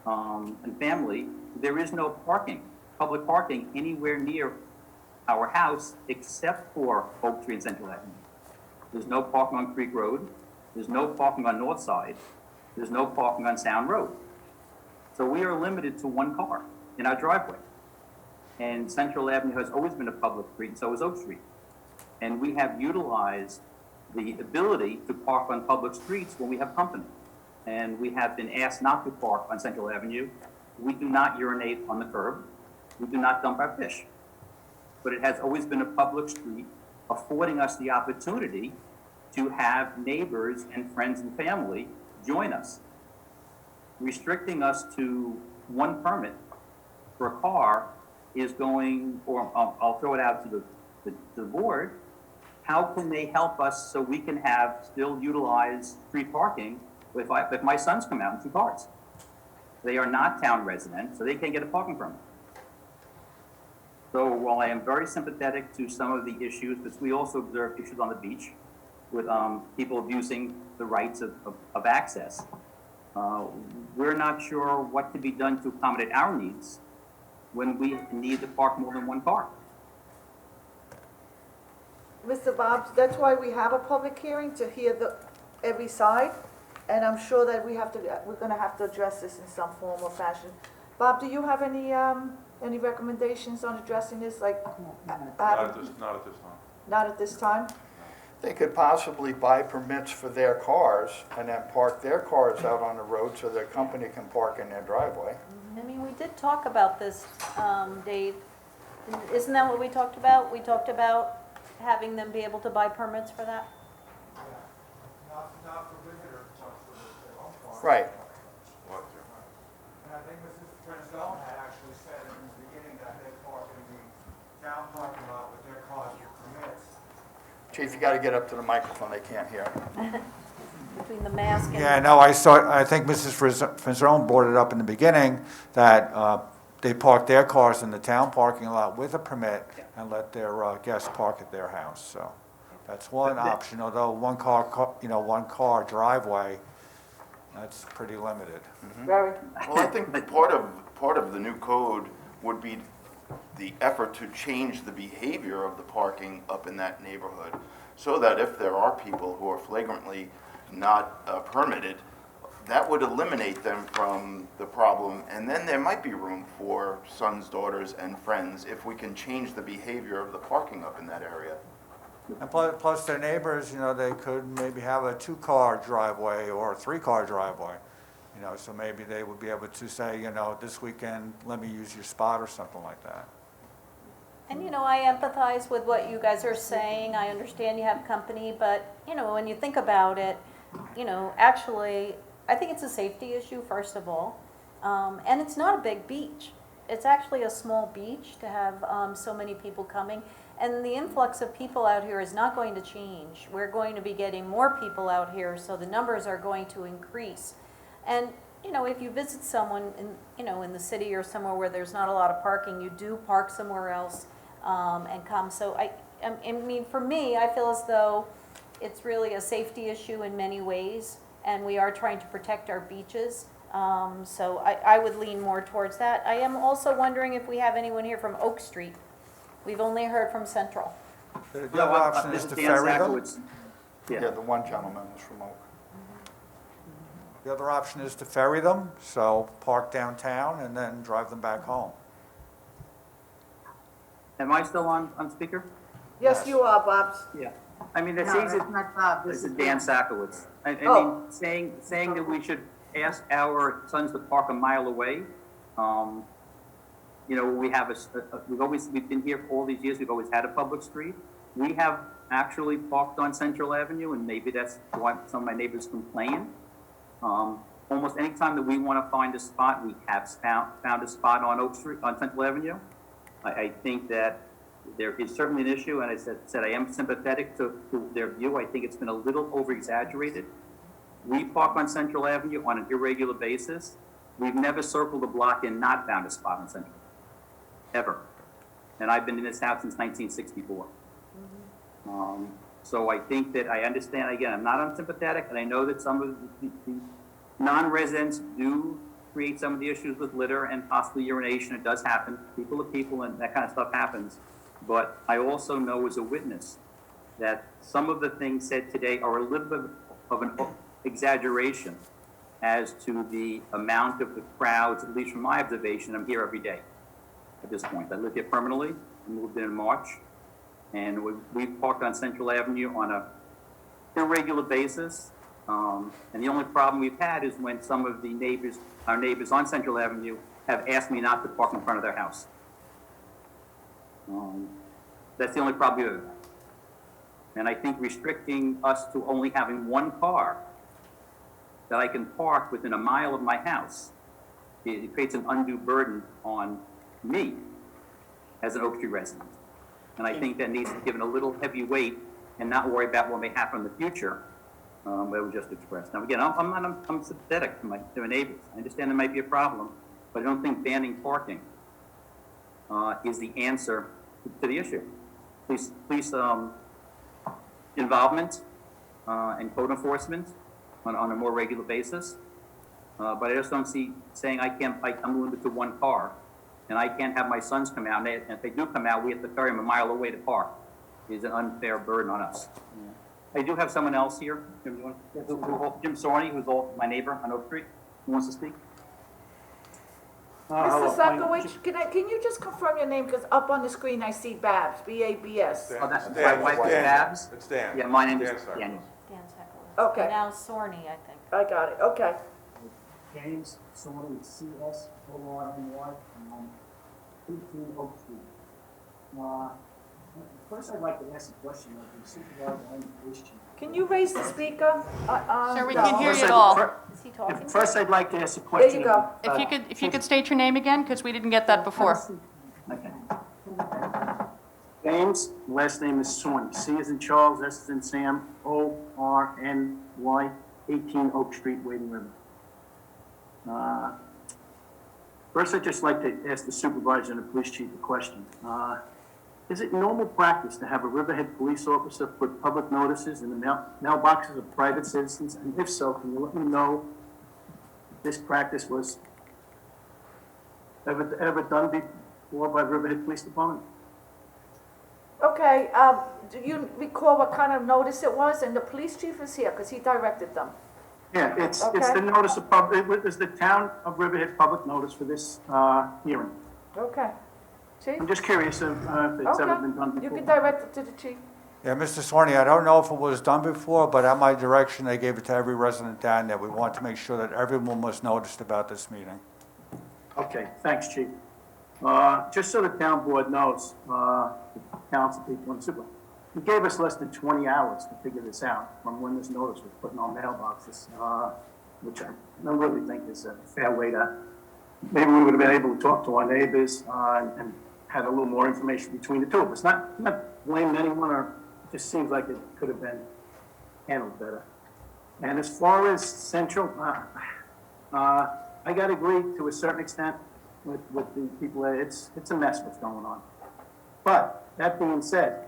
and family, there is no parking, public parking anywhere near our house except for Oak Tree and Central Avenue. There's no parking on Creek Road, there's no parking on North Side, there's no parking on Sound Road. So we are limited to one car in our driveway. And Central Avenue has always been a public street, and so is Oak Street. And we have utilized the ability to park on public streets when we have company. And we have been asked not to park on Central Avenue. We do not urinate on the curb. We do not dump our fish. But it has always been a public street, affording us the opportunity to have neighbors and friends and family join us. Restricting us to one permit for a car is going, or I'll throw it out to the board, how can they help us so we can have, still utilize street parking if my sons come out in two cars? They are not town residents, so they can't get a parking permit. So while I am very sympathetic to some of the issues, because we also observe issues on the beach with people abusing the rights of access, we're not sure what can be done to accommodate our needs when we need to park more than one car. Mr. Bobs, that's why we have a public hearing, to hear every side, and I'm sure that we're gonna have to address this in some form or fashion. Bob, do you have any recommendations on addressing this, like? Not at this time. Not at this time? They could possibly buy permits for their cars and then park their cars out on the road so their company can park in their driveway. I mean, we did talk about this, Dave. Isn't that what we talked about? We talked about having them be able to buy permits for that? Not for visitors, but for their own park. Right. And I think Mrs. Trenzone had actually said in the beginning that they park in the town parking lot with their cars with permits. Chief, you gotta get up to the microphone, they can't hear. Between the mask and. Yeah, no, I think Mrs. Trenzone brought it up in the beginning, that they park their cars in the town parking lot with a permit and let their guests park at their house, so. That's one option, although one car driveway, that's pretty limited. Very. Well, I think part of the new code would be the effort to change the behavior of the parking up in that neighborhood, so that if there are people who are flagrantly not permitted, that would eliminate them from the problem, and then there might be room for sons, daughters, and friends if we can change the behavior of the parking up in that area. And plus their neighbors, they could maybe have a two-car driveway or a three-car driveway. So maybe they would be able to say, this weekend, let me use your spot or something like that. And, I empathize with what you guys are saying. I understand you have company, but, when you think about it, actually, I think it's a safety issue, first of all. And it's not a big beach. It's actually a small beach to have so many people coming. And the influx of people out here is not going to change. We're going to be getting more people out here, so the numbers are going to increase. And, if you visit someone in the city or somewhere where there's not a lot of parking, you do park somewhere else and come. So I mean, for me, I feel as though it's really a safety issue in many ways, and we are trying to protect our beaches. So I would lean more towards that. I am also wondering if we have anyone here from Oak Street. We've only heard from Central. The other option is to ferry them. Yeah, the one gentleman is from Oak. The other option is to ferry them, so park downtown and then drive them back home. Am I still on speaker? Yes, you are, Bobs. Yeah. I mean, it's No, easy. that's not Bob, This this is is Dan Sakowitz. I Oh. mean, saying that we should ask our sons to park a mile away. We have we've been here for all these years. We've always had a public street. We have actually parked on Central Avenue, and maybe that's why some of my neighbors complain. Almost any time that we want to find a spot, we have found a spot on Oak Street, on Central Avenue. I think that there is certainly an issue, and I said I am sympathetic to their view. I think it's been a little over-exaggerated. We park on Central Avenue on an irregular basis. We've never circled the block and not found a spot on Central, ever. And I've been in this house since 1964. So I think that I understand, again, I'm not unsympathetic, and I know that some of the non-residents do create some of the issues with litter and possibly urination. It does happen. People are people, and that kind of stuff happens. But I also know as a witness that some of the things said today are a little bit of an exaggeration as to the amount of the crowds, at least from my observation. I'm here every day at this point. I live here permanently. I moved in March. And we parked on Central Avenue on a irregular basis. And the only problem we've had is when some of the neighbors, our neighbors on Central Avenue, have asked me not to park in front of their house. That's the only problem we've ever had. And I think restricting us to only having one car that I can park within a mile of my house, it creates an undue burden on me as an Oak Street resident. And I think that needs to be given a little heavy weight and not worry about what may happen in the future, that was just expressed. Now, again, I'm sympathetic to my neighbors. I understand there might be a problem, but I don't think banning parking is the answer to the issue. Police involvement and code enforcement on a more regular basis. But I just don't see saying I'm limited to one car, and I can't have my sons come out, and if they do come out, we have to ferry them a mile away to park. Is an unfair burden on us. I do have someone else here, Jim Sorney, who's my neighbor on Oak Street, who wants to speak. Mr. Sakowicz, can you just confirm your name, because up on the screen I see Babs, B-A-B-S. Oh, that's my wife is Babs? It's Dan. Yeah, my name is Dan Sakowicz. Daniel. Dan Sakowicz. Okay. Now Sorny, I think. I got it, okay. James Sorny, C-S-O-R-N-Y, 18 Oak Street. First, I'd like to ask a question of the supervisor and the police chief. Can you raise the speaker? Sir, we no. can hear you at all. Is he talking? First, I'd like to ask a There question. you go. If you could state your name again, because we didn't get that before. Okay. James, last name is Sorny, C as in Charles, S as in Sam, O-R-N-Y, 18 Oak Street, Wading River. First, I'd just like to ask the supervisor and the police chief a question. Is it normal practice to have a Riverhead police officer put public notices in the mailboxes of private citizens? And if so, can you let me know if this practice was ever done before by Riverhead Police Department? Okay, do you recall what kind of notice it was? And the police chief is here, because he directed them. Yeah, it's Okay. the notice of it was the town of Riverhead public notice for this hearing. Okay. Chief? I'm just curious if it's ever been done Okay, you before. can direct it to the chief. Yeah, Mr. Swarney, I don't know if it was done before, but at my direction, they gave it to every resident down there. We want to make sure that everyone was noticed about this meeting. Okay, thanks, chief. Just so the town board knows, the council people and super, he gave us less than 20 hours to figure this out from when this notice was put in our mailboxes, which I don't really think is a fair way to, maybe we would have been able to talk to our neighbors and had a little more information between the two of us. Not blaming anyone, or it just seems like it could have been handled better. And as far as Central, I got to agree to a certain extent with the people. It's a mess what's going on. But that being said,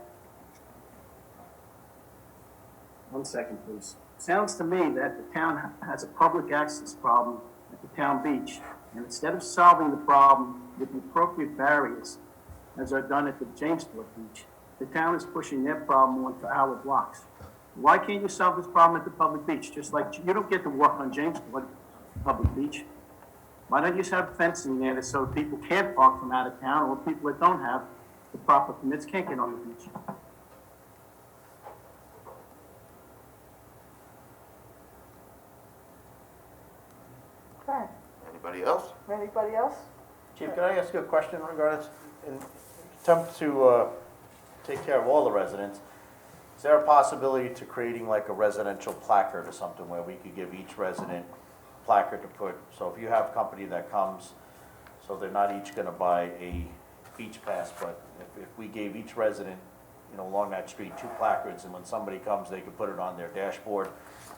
one second, please. Sounds to me that the town has a public access problem at the town beach, and instead of solving the problem with the appropriate barriers, as are done at the Jamesport Beach, the town is pushing their problem onto our blocks. Why can't you solve this problem at the public beach? Just like you don't get to walk on Jamesport public beach. Why don't you just have fencing there so people can't park from out of town, or people that don't have the proper permits can't get on the beach? Okay. Anybody else? Anybody else? Chief, can I ask you a question regarding, in attempt to take care of all the residents, is there a possibility to creating like a residential placard or something where we could give each resident a placard to put, so if you have company that comes, so they're not each gonna buy a beach pass, but if we gave each resident, along that street, 2 placards, and when somebody comes, they could put it on their dashboard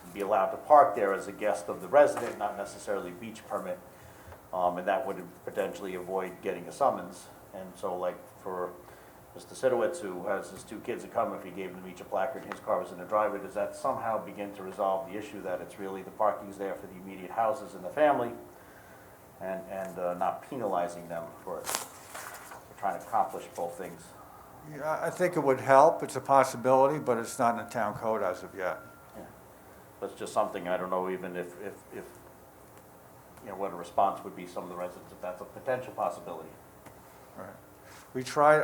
and be allowed to park there as a guest of the resident, not necessarily beach permit, and that would potentially avoid getting a summons. And so like for Mr. Sidowitz, who has his 2 kids that come, if he gave them each a placard and his car was in the driveway, does that somehow begin to resolve the issue that it's really the parking's there for the immediate houses and the family, and not penalizing them for it? We're trying to accomplish both things. Yeah, I think it would help, it's a possibility, but it's not in the town code as of yet. That's just something, I don't know even if what a response would be some of the residents, if that's a potential possibility. Right. We tried,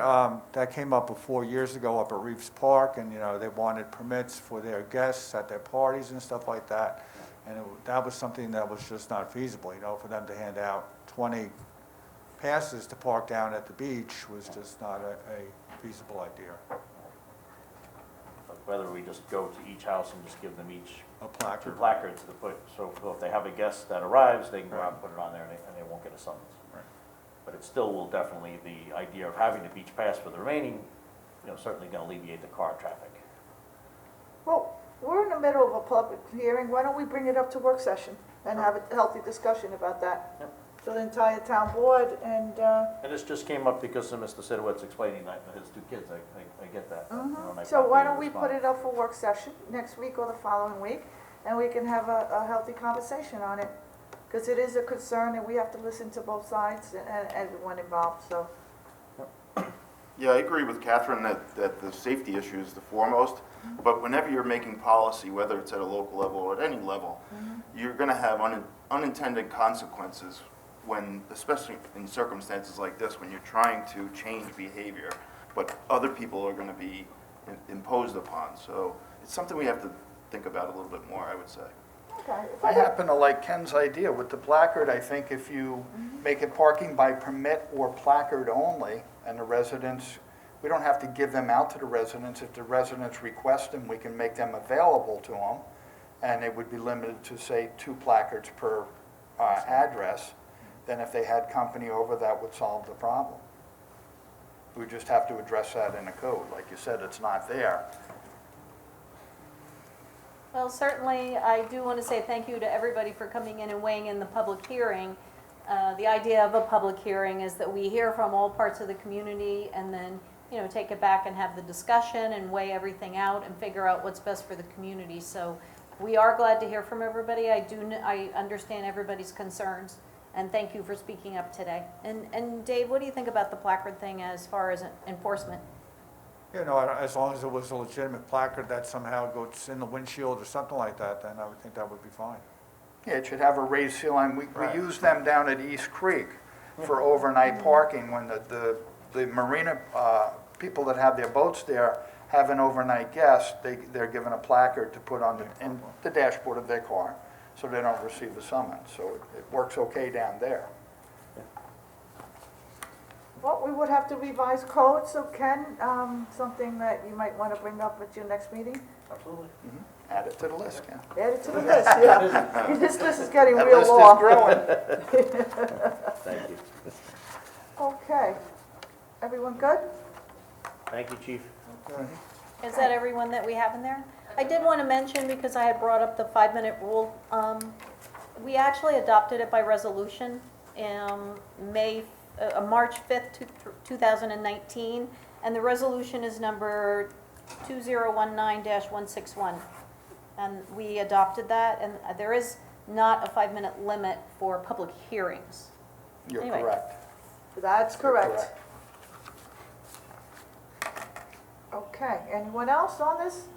that came up 4 years ago up at Reeves Park, and, they wanted permits for their guests at their parties and stuff like that. And that was something that was just not feasible, for them to hand out 20 passes to park down at the beach was just not a feasible idea. But whether we just go to each house and just give them each A placard. 2 placards to put, so if they have a guest that arrives, they can go out and put it on there and they won't get a summons. Right. But it still will definitely, the idea of having the beach pass for the remaining, certainly gonna alleviate the car traffic. Well, we're in the middle of a public hearing, why don't we bring it up to work session and have a healthy discussion about that? Yep. For the entire town board, and, And this just came up because of Mr. Sidowitz explaining that to his 2 kids, I get that. And I so thought why we don't would we respond. put it up for work session next week or the following week, and we can have a healthy conversation on it? Because it is a concern, and we have to listen to both sides and everyone involved, so. Yeah, I agree with Catherine that the safety issue is the foremost, but whenever you're making policy, whether it's at a local level or at any level, you're gonna have unintended consequences when, especially in circumstances like this, when you're trying to change behavior, but other people are gonna be imposed upon. So it's something we have to think about a little bit more, I would say. Okay. I happen to like Ken's idea with the placard. I think if you make it parking by permit or placard only, and the residents, we don't have to give them out to the residents. If the residents request them, we can make them available to them, and it would be limited to, say, 2 placards per address. Then if they had company over, that would solve the problem. We just have to address that in the code. Like you said, it's not there. Well, certainly, I do want to say thank you to everybody for coming in and weighing in the public hearing. The idea of a public hearing is that we hear from all parts of the community and then, take it back and have the discussion and weigh everything out and figure out what's best for the community. So we are glad to hear from everybody. I understand everybody's concerns, and thank you for speaking up today. And Dave, what do you think about the placard thing as far as enforcement? As long as it was a legitimate placard that somehow goes in the windshield or something like that, then I would think that would be fine. Yeah, it should have a raised ceiling. We Right. use them down at East Creek for overnight parking when the marina, people that have their boats there have an overnight guest, they're given a placard to put on in the dashboard of their car, so they don't receive a summons. So it works okay down there. Well, we would have to revise code, so Ken, something that you might want to bring up at your next meeting? Absolutely. Add it to the list, yeah. Add it to the list, yeah. This list is getting That real list is long. growing. Thank you. Okay. Everyone good? Thank you, Chief. Is that everyone that we have in there? I did want to mention, because I had brought up the 5-minute rule, we actually adopted it by resolution in March 5th, 2019, and the resolution is number 2019-161. And we adopted that, and there is not a 5-minute limit for public hearings. You're Anyway. correct. That's You're correct. Okay, anyone else on this?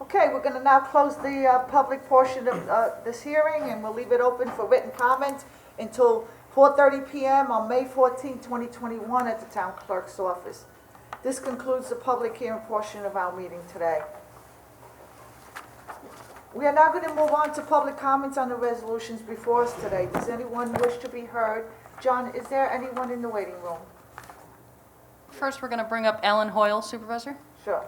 Okay, we're going to now close the public portion of this hearing, and we'll leave it open for written comment until 4:30 p.m. on May 14, 2021 at the town clerk's office. This concludes the public hearing portion of our meeting today. We are now going to move on to public comments on the resolutions before us today. Does anyone wish to be heard? John, is there anyone in the waiting room? First, we're going to bring up Ellen Hoyle, Supervisor. Sure.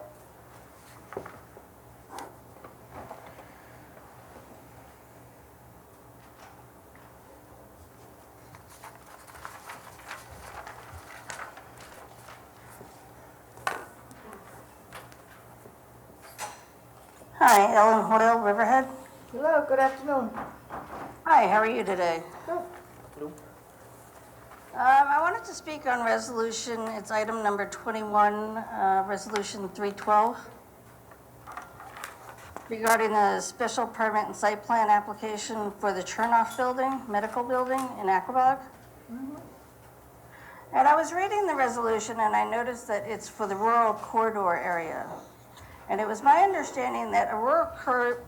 Hi, Ellen Hoyle, Riverhead. Hello, good afternoon. Hi, how are you today? Good. I wanted to speak on resolution, it's item number 21, resolution 312, regarding the special permit and site plan application for the Chernoff Building, medical building in Aquabog. And I was reading the resolution and I noticed that it's for the rural corridor area. And it was my understanding that a rural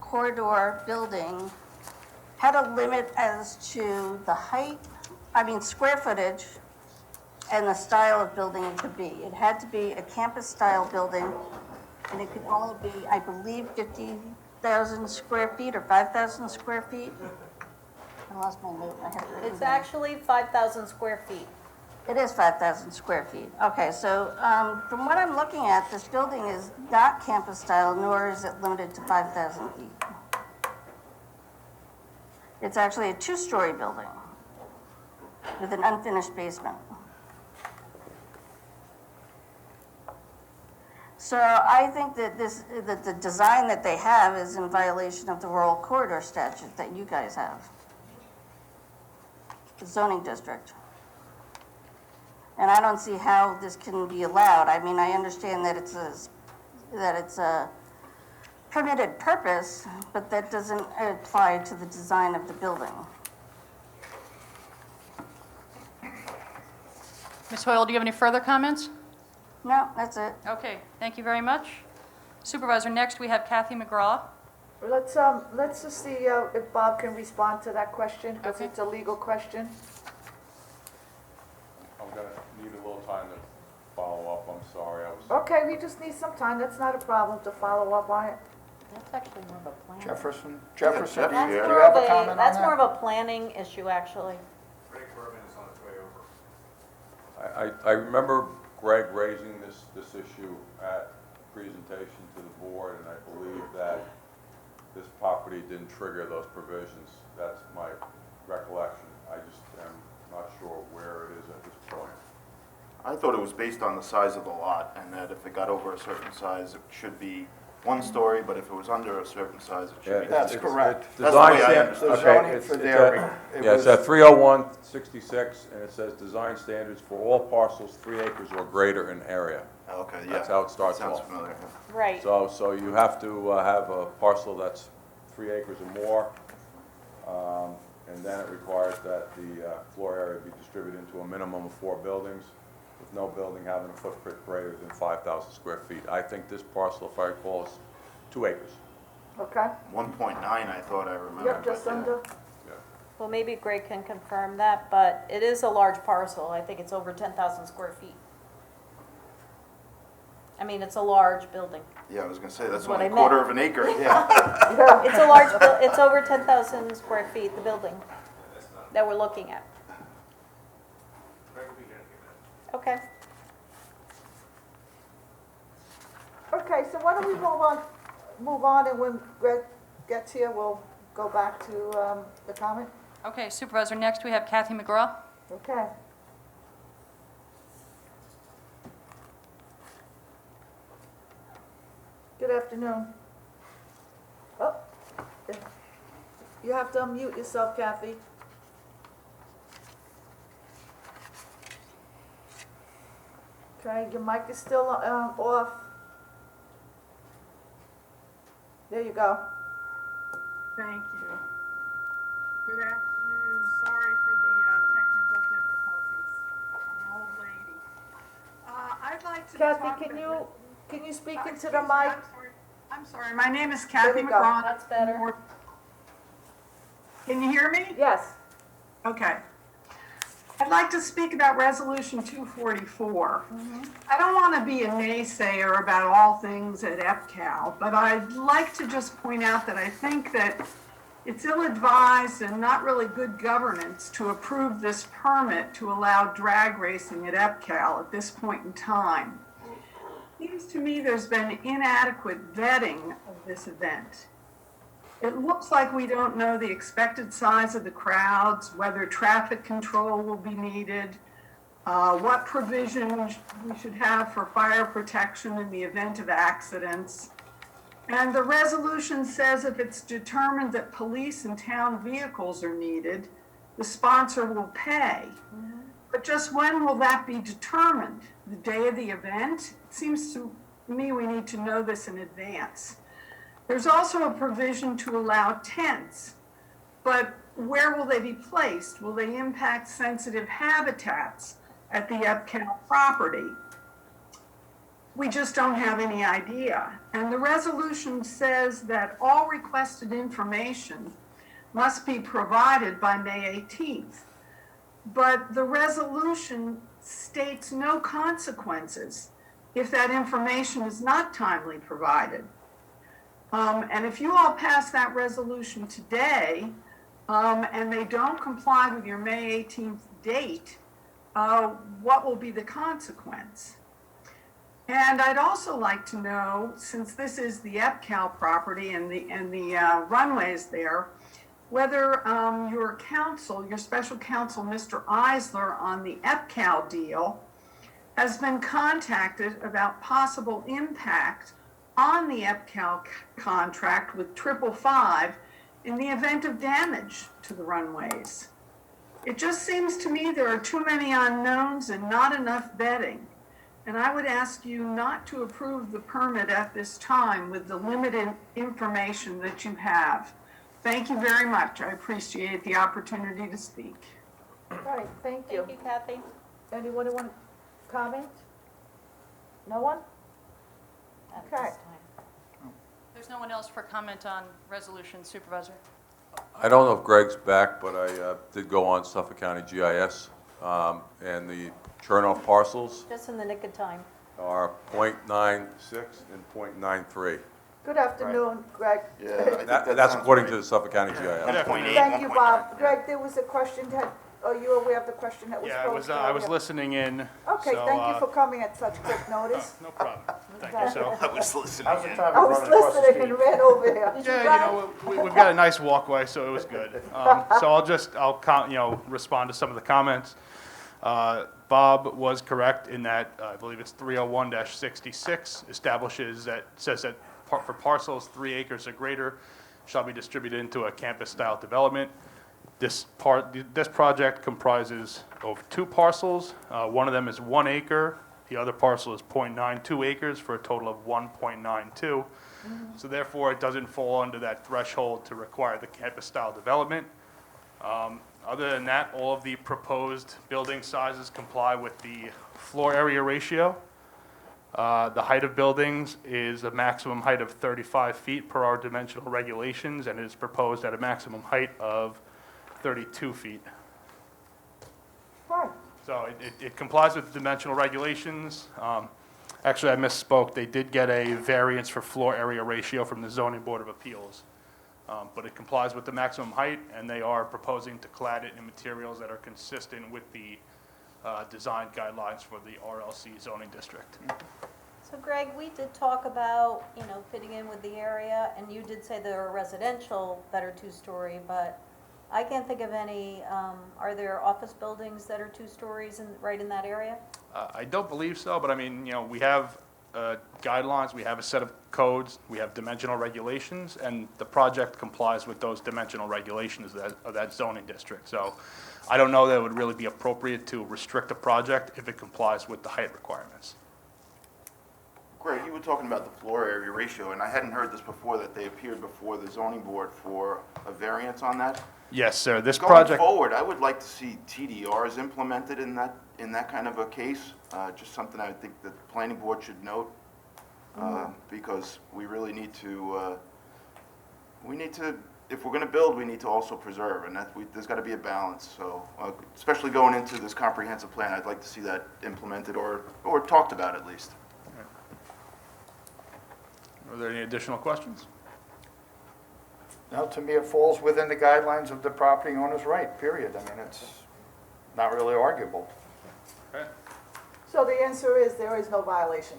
corridor building had a limit as to the height, square footage, and the style of building it could be. It had to be a campus-style building, and it could only be, I believe, 50,000 square feet or 5,000 square feet. I lost my note. It's actually 5,000 square feet. It is 5,000 square feet. Okay, so from what I'm looking at, this building is not campus style, nor is it limited to 5,000 feet. It's actually a two-story building with an unfinished basement. So I think that that the design that they have is in violation of the rural corridor statute that you guys have, the zoning district. And I don't see how this can be allowed. I mean, I understand that it's a permitted purpose, but that doesn't apply to the design of the building. Ms. Hoyle, do you have any further comments? No, that's it. Okay, thank you very much. Supervisor, next we have Kathy McGraw. Let's just see if Bob can respond to that question, because Okay. it's a legal question. I'm gonna need a little time to follow up, I'm sorry, I was. Okay, we just need some time, that's not a problem to follow up on it. That's actually more of a planning. Jefferson, do That's you more have of a comment on that? That's more of a planning issue, actually. Greg Berman is on his way over. I remember Greg raising this issue at presentation to the board, and I believe that this property didn't trigger those provisions. That's my recollection. I just am not sure where it is at this point. I thought it was based on the size of the lot, and that if it got over a certain size, it should be one story, but if it was under a certain size, it should be. That's correct. That's the way I Design understood The it. zoning for there, it Yeah, it's was, at 30166, and it says design standards for all parcels 3 acres or greater in area. Okay, yeah. That's how it starts Sounds off. familiar. Right. So you have to have a parcel that's 3 acres or more, and then it requires that the floor area be distributed into a minimum of 4 buildings, with no building having a footprint greater than 5,000 square feet. I think this parcel, if I recall, is 2 acres. Okay? 1.9, I thought I remembered. Yep, just but yeah. under. Well, maybe Greg can confirm that, but it is a large parcel. I think it's over 10,000 square feet. I mean, it's a large building. Yeah, I was gonna say, that's what only I a meant. quarter of an acre, yeah. It's a large, it's over 10,000 square feet, the building that we're looking at. Okay. Okay, so why don't we move on, and when Greg gets here, we'll go back to the comment? Okay, Supervisor, next we have Kathy McGraw. Okay. Good afternoon. Oh, you have to unmute yourself, Kathy. Okay, your mic is still off. There you go. Thank you. Good afternoon. Sorry for the technical difficulties. I'm an old lady. I'd like to talk Kathy, about- can you speak into Excuse the me, mic? I'm sorry. My name is Kathy we go. McGraw. That's better. Can you hear me? Yes. Okay. I'd like to speak about Resolution 244. I don't want to be a naysayer about all things at EPCAL, but I'd like to just point out that I think that It's ill-advised and not really good governance to approve this permit to allow drag racing at EPCAL at this point in time. Seems to me there's been inadequate vetting of this event. It looks like we don't know the expected size of the crowds, whether traffic control will be needed, what provisions we should have for fire protection in the event of accidents. And the resolution says if it's determined that police and town vehicles are needed, the sponsor will pay. But just when will that be determined? The day of the event? It seems to me we need to know this in advance. There's also a provision to allow tents, but where will they be placed? Will they impact sensitive habitats at the EPCAL property? We just don't have any idea. And the resolution says that all requested information must be provided by May 18th. But the resolution states no consequences if that information is not timely provided. And if you all pass that resolution today, and they don't comply with your May 18th date, what will be the consequence? And I'd also like to know, since this is the EPCAL property and the runways there, whether your counsel, your special counsel, Mr. Eisler, on the EPCAL deal, has been contacted about possible impact on the EPCAL contract with 555 in the event of damage to the runways. It just seems to me there are too many unknowns and not enough vetting. And I would ask you not to approve the permit at this time with the limited information that you have. Thank you very much. I appreciate the opportunity to speak. All right, thank you. Thank you, Kathy. Anyone want to comment? No one? At Okay. this time. There's no one else for comment on resolution, Supervisor. I don't know if Greg's back, but I did go on Suffolk County GIS, and the Chernoff parcels Just in the nick of time. are .96 and .93. Good afternoon, Greg. That's according to the Suffolk County GIS. Thank you, Bob. Greg, there was a question that, are you aware of the question that was posed? I was listening in. Okay, so, thank you for coming at such quick notice. No problem. Thank you. So, I was listening. How's the in. traffic I was running across the listening and street? ran over here. we've got a nice walkway, so it was good. So I'll respond to some of the comments. Bob was correct in that, I believe it's 301-66 says that for parcels 3 acres or greater shall be distributed into a campus-style development. This project comprises of 2 parcels. One of them is 1 acre. The other parcel is .92 acres for a total of 1.92. So therefore, it doesn't fall under that threshold to require the campus-style development. Other than that, all of the proposed building sizes comply with the floor area ratio. The height of buildings is a maximum height of 35 feet per our dimensional regulations, and it is proposed at a maximum height of 32 feet. Right. So it complies with the dimensional regulations. Actually, I misspoke. They did get a variance for floor area ratio from the Zoning Board of Appeals. But it complies with the maximum height, and they are proposing to clad it in materials that are consistent with the design guidelines for the RLC zoning district. So Greg, we did talk about, fitting in with the area, and you did say there are residential that are 2-story, but I can't think of any, are there office buildings that are 2 stories right in that area? I don't believe so, but I mean, we have guidelines, we have a set of codes, we have dimensional regulations, and the project complies with those dimensional regulations of that zoning district. So I don't know that it would really be appropriate to restrict a project if it complies with the height requirements. Greg, you were talking about the floor area ratio, and I hadn't heard this before, that they appeared before the zoning board for a variance on that. Yes, sir. This Going project. forward, I would like to see TDRs implemented in that kind of a case. Just something I think that the planning board should note, because we really need to, if we're going to build, we need to also preserve, and there's got to be a balance. So, especially going into this comprehensive plan, I'd like to see that implemented or talked about at least. Are there any additional questions? No, to me, it falls within the guidelines of the property owner's right, period. I mean, it's not really arguable. So the answer is there is no violation?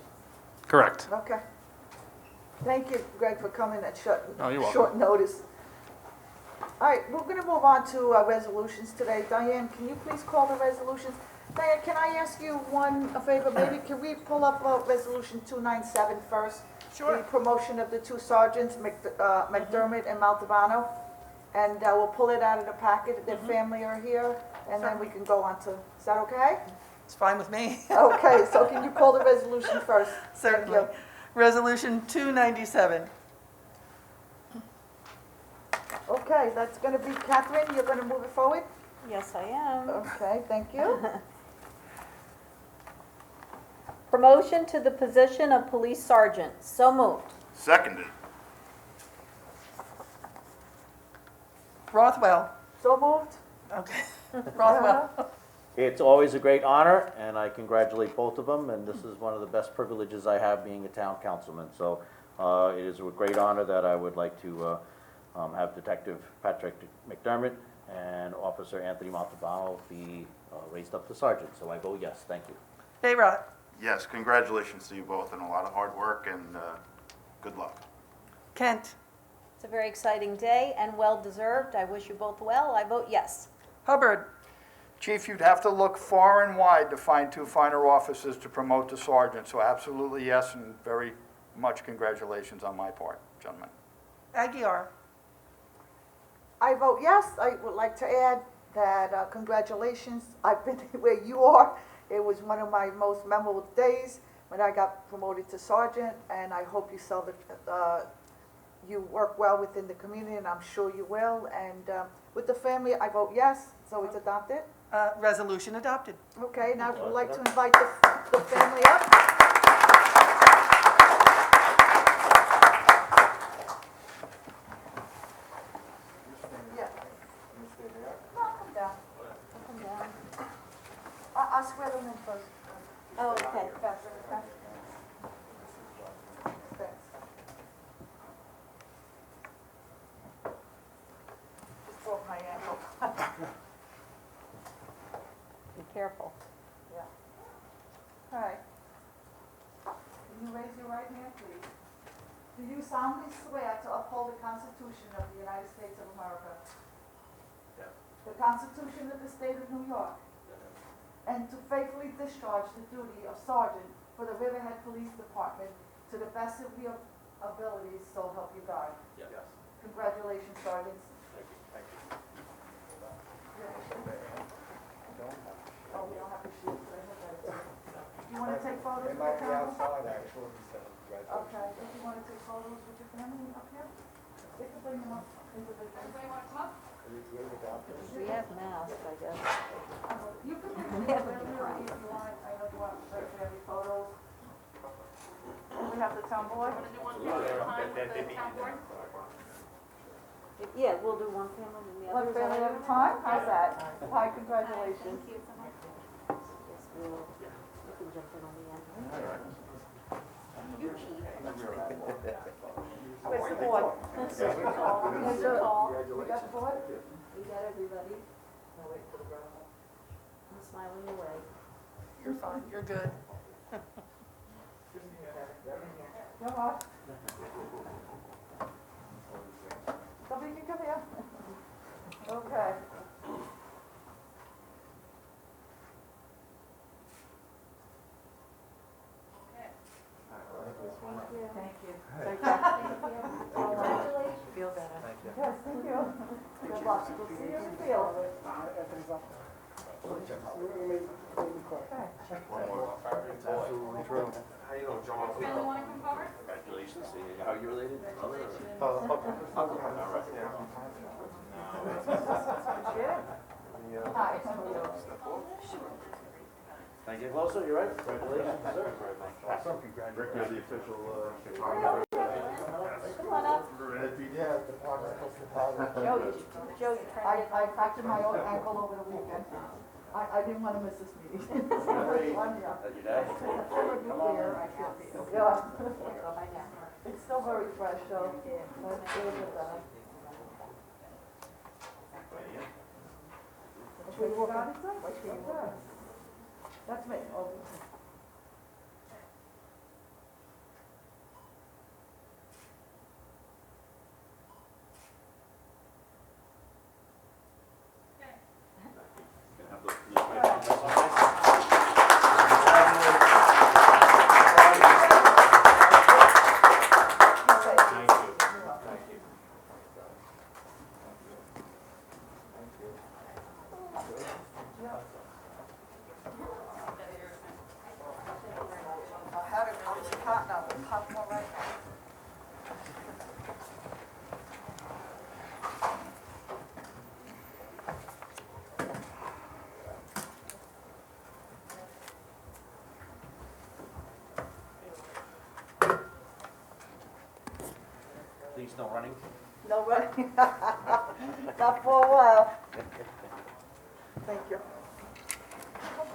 Correct. Okay. Thank you, Greg, for coming at Oh, you're welcome. short notice. All right, we're going to move on to resolutions today. Diane, can you please call the resolutions? Diane, can I ask you a favor? Maybe can we pull up Resolution 297 first? Sure. The promotion of the two sergeants, McDermott and Maltabano. And we'll pull it out of the packet. Their family are here, and then we can go on to, is that okay? It's fine with me. Okay, so can you call the resolution first? Certainly. Thank you. Resolution 297. Okay, that's going to be Catherine, you're going to move it forward? Yes, I am. Okay, thank you. Promotion to the position of police sergeant. So moved. Seconded. Rothwell. So moved. Okay. Rothwell. It's always a great honor, and I congratulate both of them, and this is one of the best privileges I have being a town councilman. So it is a great honor that I would like to have Detective Patrick McDermott and Officer Anthony Montalbano be raised up to sergeant. So I vote yes. Thank you. Bayrock. Yes, congratulations to you both, and a lot of hard work, and good luck. Kent. It's a very exciting day and well-deserved. I wish you both well. I vote yes. Hubbard. Chief, you'd have to look far and wide to find two finer officers to promote to sergeant, so absolutely yes, and very much congratulations on my part, gentlemen. Aguirre. I vote yes. I would like to add that congratulations. I've been where you are. It was one of my most memorable days when I got promoted to sergeant, and I hope you saw that you work well within the community, and I'm sure you will. And with the family, I vote yes, so it's adopted. Resolution adopted. Okay, now I would like to invite the family up. Yeah. No, come down. Come down. I'll swear them in first. Oh, okay. Thanks. Just broke my ankle. Be careful. Yeah. All right. Can you raise your right hand, please? Do you solemnly swear to uphold the Constitution of the United States of America? Yes. The Constitution of the State of New York? And to faithfully discharge the duty of sergeant for the Riverhead Police Department to the best of your abilities, so help you God. Yes. Congratulations, sergeants. Thank you. Thank you. Oh, we don't have to shoot, but I hope that is. Do you want to take photos with your family? Actually. Okay, if you want to take photos with your family up here, you can bring them up into the. Everybody want to come up? We have masks, I guess. You can bring them up if you want. I know you want family photos. We have the town board. Yeah, we'll do one family and the One other. family at a time? How's that? Hi, congratulations. Yes, we'll, you can jump in on the end. You cheat. Where's the board? Where's the call? We got the board? We got everybody. I'm smiling away. You're fine. You're good. Come on. Somebody can come here. Okay. Thank you. Take care. Congratulations. Feel better. Yes, thank you. Good luck. We'll see you in the field. Absolutely true. How you doing, John? Family want to come forward? Congratulations. How are you related? Hi. Can I get closer? You right? Congratulations, sir. Awesome, congratulations. Rick, you're the official, Come on up. Joe, you're trying to get. I fractured my own ankle over the weekend. I didn't want to miss this meeting. Your dad? Clear, I feel. Yeah. It's still very fresh, so that's good. We got it done. That's me. Oh. Please, no running. No running. Not for a while. Thank you.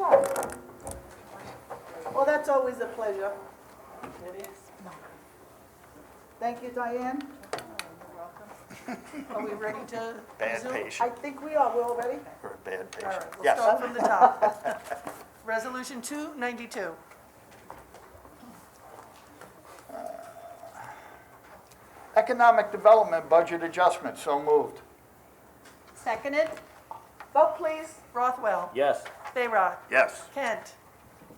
Okay. Well, that's always a pleasure. It is. Thank you, Diane. Are we ready to Bad resume? patient. I think we are. We're all ready? You're a bad All patient. right, we'll Yes. start from the top. Resolution 292. Economic Development Budget Adjustment, so moved. Seconded? Vote, please. Rothwell. Yes. Bayrock. Yes. Kent.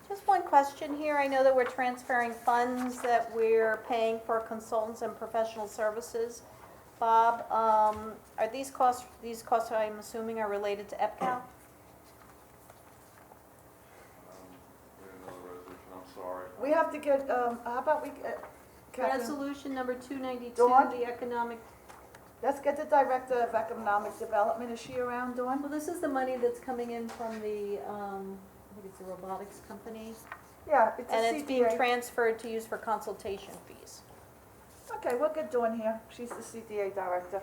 Just one question here. I know that we're transferring funds that we're paying for consultants and professional services. Bob, are these costs I'm assuming are related to EPCAL? I'm sorry. We have to get, how about we, Catherine, Resolution number 292, Dawn? the economic, let's get the Director of Economic Development. Is she around, Dawn? well, this is the money that's coming in from the, I think it's a robotics company. Yeah, it's a And it's being CDA. transferred to use for consultation fees. Okay, we'll get Dawn here. She's the CDA Director.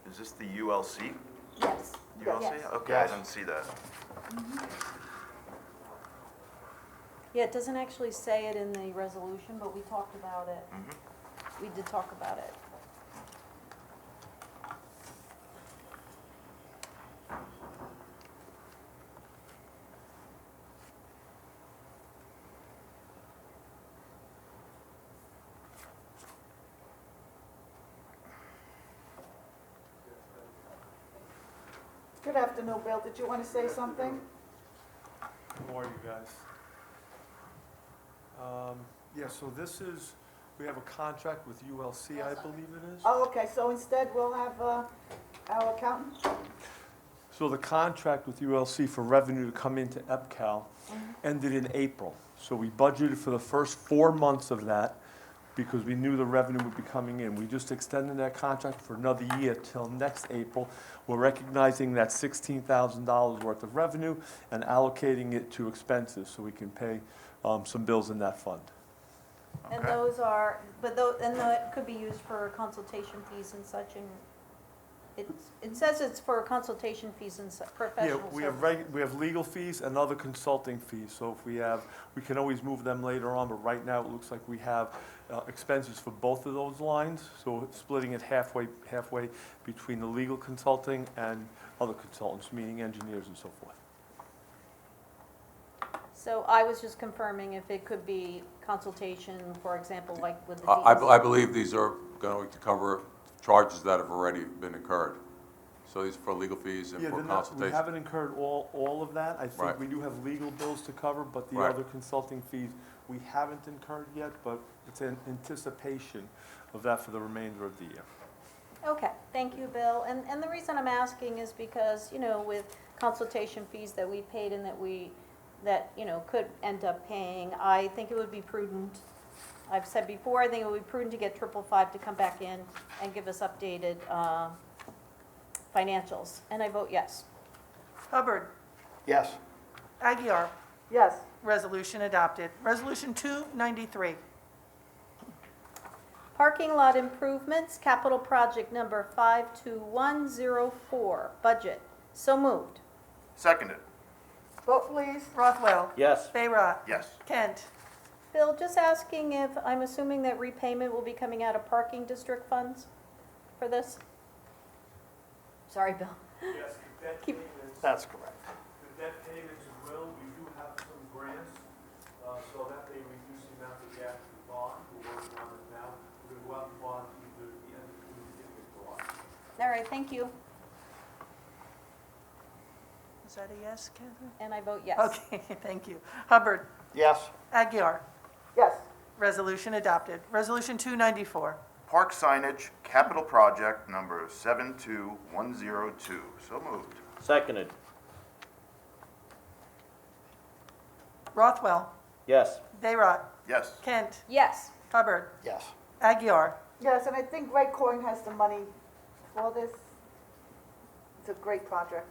Is this the ULC? Yes. ULC? Yes. Okay, I didn't see that. Yeah, it doesn't actually say it in the resolution, but we talked about it. We did talk about it. Good afternoon, Bill. Did you want to say something? How are you guys? Yeah, so this is, we have a contract with ULC, I believe it is. Oh, okay, so instead we'll have our accountant? So the contract with ULC for revenue to come into EPCAL ended in April. So we budgeted for the first 4 months of that because we knew the revenue would be coming in. We just extended that contract for another year till next April. We're recognizing that $16,000 worth of revenue and allocating it to expenses so we can pay some bills in that fund. And those are, but those, and that could be used for consultation fees and such, and it says it's for consultation fees and professional Yeah, services. we have legal fees and other consulting fees, so if we can always move them later on, but right now it looks like we have expenses for both of those lines, so splitting it halfway between the legal consulting and other consultants, meaning engineers and so forth. So I was just confirming if it could be consultation, for example, like with the I believe these are going to cover charges that have already been incurred. So these are for legal fees and Yeah, for we consultation. haven't incurred all of that. I Right. think we do have legal bills to cover, but the Right. other consulting fees, we haven't incurred yet, but it's in anticipation of that for the remainder of the year. Okay, thank you, Bill. And the reason I'm asking is because, you know, with consultation fees that we paid and that, you know, could end up paying, I think it would be prudent. I've said before, I think it would be prudent to get 555 to come back in and give us updated financials. And I vote yes. Hubbard. Yes. Aguirre. Yes. Resolution adopted. Resolution 293. Parking lot improvements, capital project number 52104, budget. So moved. Seconded. Vote, please. Rothwell. Yes. Bayrock. Yes. Kent. Bill, just asking if, I'm assuming that repayment will be coming out of parking district funds for this? Sorry, Bill. Yes, the debt Keep- payments. That's correct. The debt payments as well, we do have some grants, so that they reduce the amount that we have to bond. We're working on it now. We're going to go out and bond either at the end of June, beginning of July. All right, thank you. Is that a yes, Catherine? And I vote yes. Okay, thank you. Hubbard, Yes. Aguirre, Yes. resolution adopted. Resolution 294. Park signage, capital project number 72102. So moved. Seconded. Rothwell, Yes. Bayrock, Yes. Kent, Yes. Hubbard, Yes. Aguirre, Yes, and I think Greg Coyne has the money for this. It's a great project.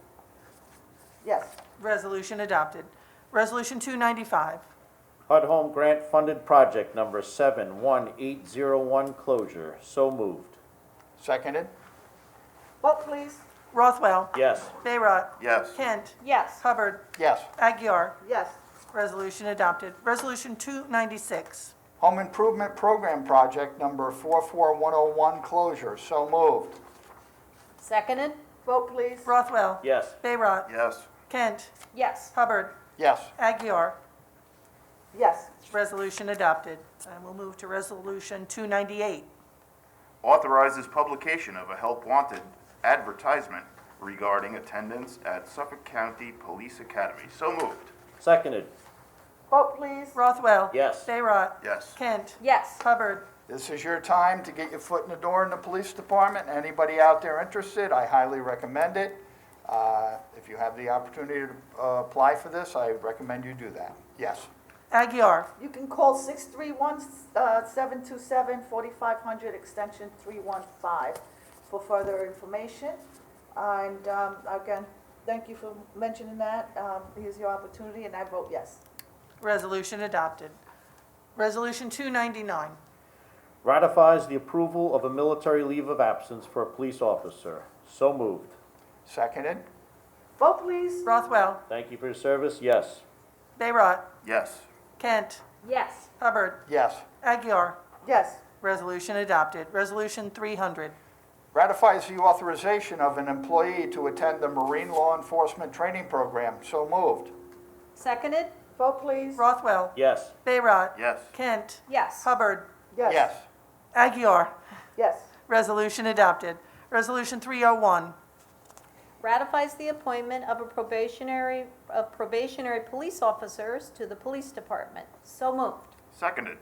Yes. resolution adopted. Resolution 295. HUD Home Grant Funded Project Number 71801 closure. So moved. Seconded? Vote, please. Rothwell, Yes. Bayrock, Yes. Kent, Yes. Hubbard, Yes. Aguirre, Yes. resolution adopted. Resolution 296. Home Improvement Program Project number 44101 closure. So moved. Seconded? Vote, please. Rothwell, Yes. Bayrock, Yes. Kent, Yes. Hubbard, Yes. Aguirre, Yes. resolution adopted. And we'll move to resolution 298. Authorizes publication of a help wanted advertisement regarding attendance at Suffolk County Police Academy. So moved. Seconded. Vote, please. Rothwell, Yes. Bayrock, Yes. Kent, Yes. Hubbard, This is your time to get your foot in the door in the police department. Anybody out there interested, I highly recommend it. If you have the opportunity to apply for this, I recommend you do that. Yes. Aguirre, You can call 631-727-4500, extension 315 for further information. And again, thank you for mentioning that. Here's your opportunity, and I vote yes. resolution adopted. Resolution 299. Ratifies the approval of a military leave of absence for a police officer. So moved. Seconded? Vote, please. Rothwell, Thank you for your service. Yes. Bayrock, Yes. Kent, Yes. Hubbard, Yes. Aguirre, Yes. resolution adopted. Resolution 300. Ratifies the authorization of an employee to attend the Marine Law Enforcement Training Program. So moved. Seconded? Vote, please. Rothwell, Yes. Bayrock, Yes. Kent, Yes. Hubbard, Yes. Aguirre, Yes. resolution adopted. Resolution 301. Ratifies the appointment of probationary police officers to the police department. So moved. Seconded.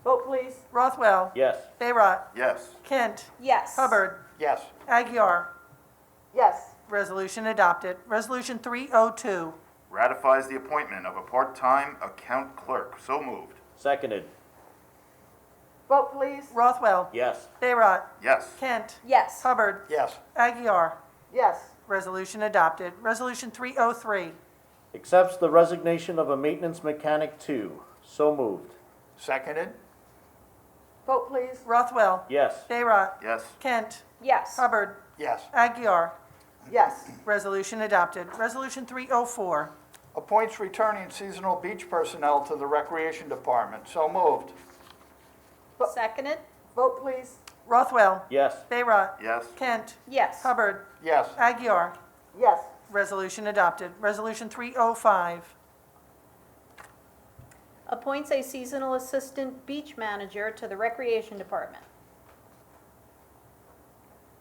Vote, please. Rothwell, Yes. Bayrock, Yes. Kent, Yes. Hubbard, Yes. Aguirre, Yes. resolution adopted. Resolution 302. Ratifies the appointment of a part-time account clerk. So moved. Seconded. Vote, please. Rothwell, Yes. Bayrock, Yes. Kent, Yes. Hubbard, Yes. Aguirre, Yes. resolution adopted. Resolution 303. Accepts the resignation of a maintenance mechanic 2. So moved. Seconded? Vote, please. Rothwell, Yes. Bayrock, Yes. Kent, Yes. Hubbard, Yes. Aguirre, Yes. resolution adopted. Resolution 304. Appoints returning seasonal beach personnel to the Recreation Department. So moved. Seconded? Vote, please. Rothwell, Yes. Bayrock, Yes. Kent, Yes. Hubbard, Yes. Aguirre, Yes. resolution adopted. Resolution 305. Appoints a seasonal assistant beach manager to the recreation department.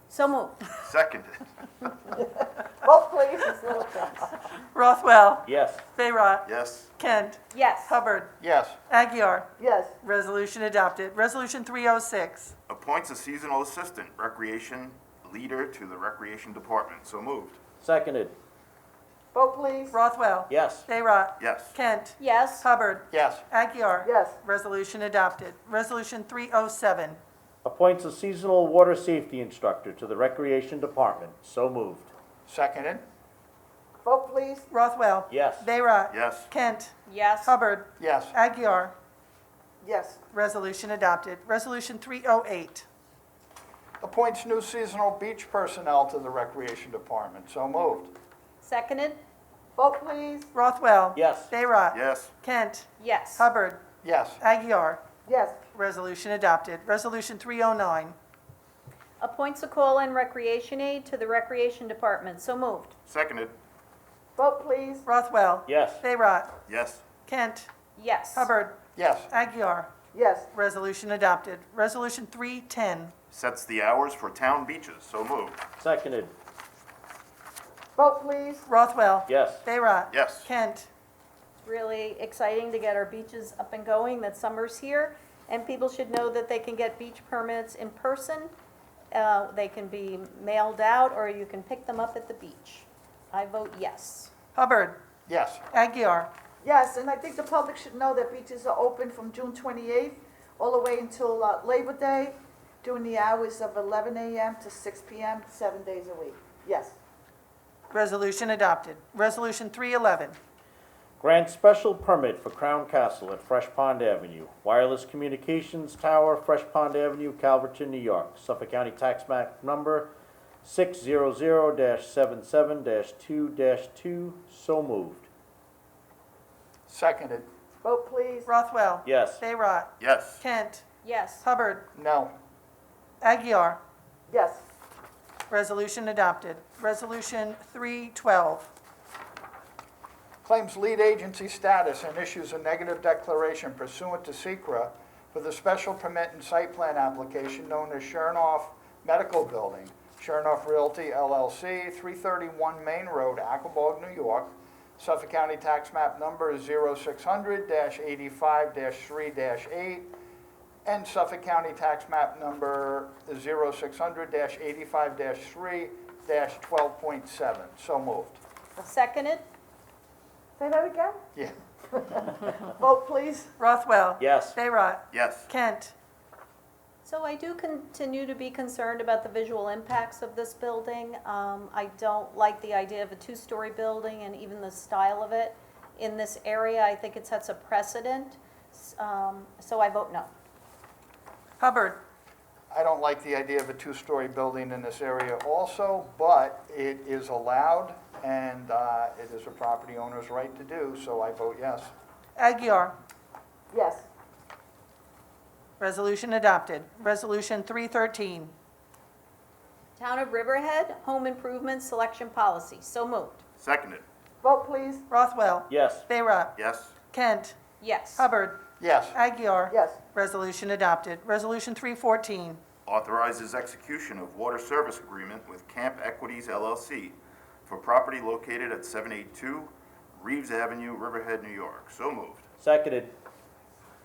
So moved. Seconded. Vote, please. Rothwell, Yes. Bayrock, Yes. Kent, Yes. Hubbard, Yes. Aguirre, Yes. resolution adopted. Resolution 306. Appoints a seasonal assistant recreation leader to the Recreation Department. So moved. Seconded. Vote, please. Rothwell, Yes. Bayrock, Yes. Kent, Yes. Hubbard, Yes. Aguirre, Yes. resolution adopted. Resolution 307. Appoints a seasonal water safety instructor to the Recreation Department. So moved. Seconded? Vote, please. Rothwell, Yes. Bayrock, Yes. Kent, Yes. Hubbard, Yes. Aguirre, Yes. resolution adopted. Resolution 308. Appoints new seasonal beach personnel to the Recreation Department. So moved. Seconded? Vote, please. Rothwell, Yes. Bayrock, Yes. Kent, Yes. Hubbard, Yes. Aguirre, Yes. resolution adopted. Resolution 309. appoints a call-in recreation aide to the Recreation Department. So moved. Seconded. Vote, please. Rothwell. Yes. Bayrock. Yes. Kent. Yes. Hubbard. Yes. Aguirre. Yes. Resolution adopted. Resolution 310. Sets the hours for town beaches. So moved. Seconded. Vote, please. Rothwell. Yes. Bayrock. Yes. Kent. It's really exciting to get our beaches up and going, that summer's here, and people should know that they can get beach permits in person. They can be mailed out, or you can pick them up at the beach. I vote yes. Hubbard. Yes. Aguirre. Yes, and I think the public should know that beaches are open from June 28th all the way until Labor Day, during the hours of 11 a.m. to 6 p.m., 7 days a week. Yes. Resolution adopted. Resolution 311. Grant special permit for Crown Castle at Fresh Pond Avenue, wireless communications tower, Fresh Pond Avenue, Calverton, New York. Suffolk County Tax Map number 600-77-2-2. So moved. Seconded. Vote, please. Rothwell. Yes. Bayrock. Yes. Kent. Yes. Hubbard. No. Aguirre. Yes. Resolution adopted. Resolution 312. Claims lead agency status and issues a negative declaration pursuant to SECRA for the special permit and site plan application known as Chernoff Medical Building, Chernoff Realty LLC, 331 Main Road, Aquebogue, New York. Suffolk County Tax Map number is 0600-85-3-8, and Suffolk County Tax Map number 0600-85-3-12.7. So moved. Seconded. Say that again. Yeah. Vote, please. Rothwell. Yes. Bayrock. Yes. Kent. So I do continue to be concerned about the visual impacts of this building. I don't like the idea of a two-story building and even the style of it in this area. I think it sets a precedent, so I vote no. Hubbard. I don't like the idea of a two-story building in this area also, but it is allowed, and it is a property owner's right to do, so I vote yes. Aguirre. Yes. Resolution adopted. Resolution 313. Town of Riverhead, home improvement selection policy. So moved. Seconded. Vote, please. Rothwell. Yes. Bayrock. Yes. Kent. Yes. Hubbard. Yes. Aguirre. Yes. Resolution adopted. Resolution 314. Authorizes execution of water service agreement with Camp Equities LLC for property located at 782 Reeves Avenue, Riverhead, New York. So moved. Seconded.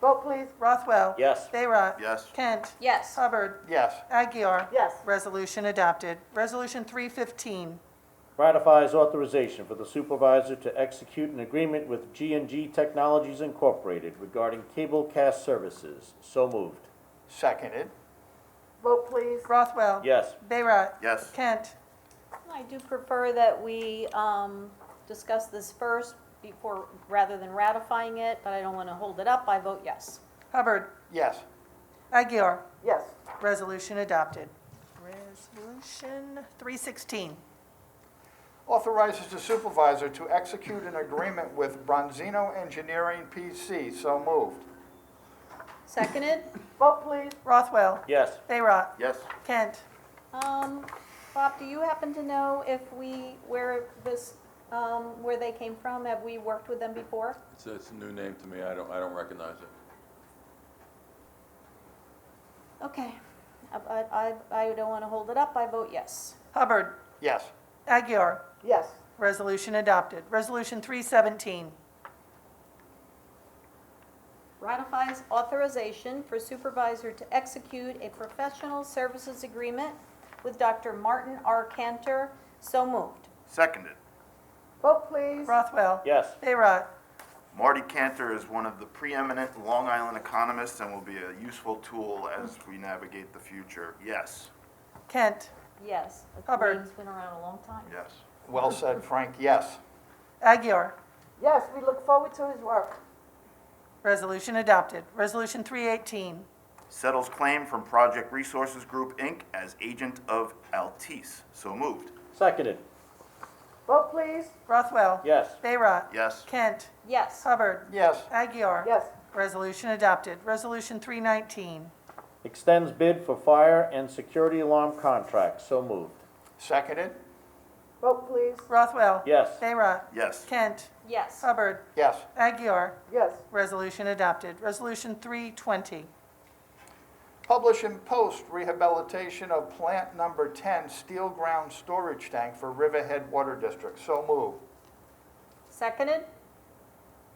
Vote, please. Rothwell. Yes. Bayrock. Yes. Kent. Yes. Hubbard. Yes. Aguirre. Yes. Resolution adopted. Resolution 315. Ratifies authorization for the supervisor to execute an agreement with G&G Technologies Incorporated regarding cable cast services. So moved. Seconded. Vote, please. Rothwell. Yes. Bayrock. Yes. Kent. I do prefer that we discuss this first before, rather than ratifying it, but I don't want to hold it up. I vote yes. Hubbard. Yes. Aguirre. Yes. Resolution adopted. Resolution 316. Authorizes the supervisor to execute an agreement with Bronzino Engineering PC. So moved. Seconded. Vote, please. Rothwell. Yes. Bayrock. Yes. Kent. Bob, do you happen to know if where they came from? Have we worked with them before? It's a new name to me. I don't recognize it. Okay. I don't want to hold it up. I vote yes. Hubbard. Yes. Aguirre. Yes. Resolution adopted. Resolution 317. Ratifies authorization for supervisor to execute a professional services agreement with Dr. Martin R. Cantor. So moved. Seconded. Vote, please. Rothwell. Yes. Bayrock. Marty Cantor is one of the preeminent Long Island economists and will be a useful tool as we navigate the future. Yes. Kent. Yes. The Hubbard. name's been around a long time. Yes. Well said, Frank. Yes. Aguirre. Yes, we look forward to his work. Resolution adopted. Resolution 318. Settles claim from Project Resources Group, Inc. as agent of Altice. So moved. Seconded. Vote, please. Rothwell. Yes. Bayrock. Yes. Kent. Yes. Hubbard. Yes. Aguirre. Yes. Resolution adopted. Resolution 319. Extends bid for fire and security alarm contract. So moved. Seconded? Vote please. Rothwell. Yes. Bayrock. Yes. Kent. Yes. Hubbard. Yes. Aguirre. Yes. Resolution adopted. Resolution 320. Publish and post rehabilitation of plant number 10 steel ground storage tank for Riverhead Water District. So moved. Seconded?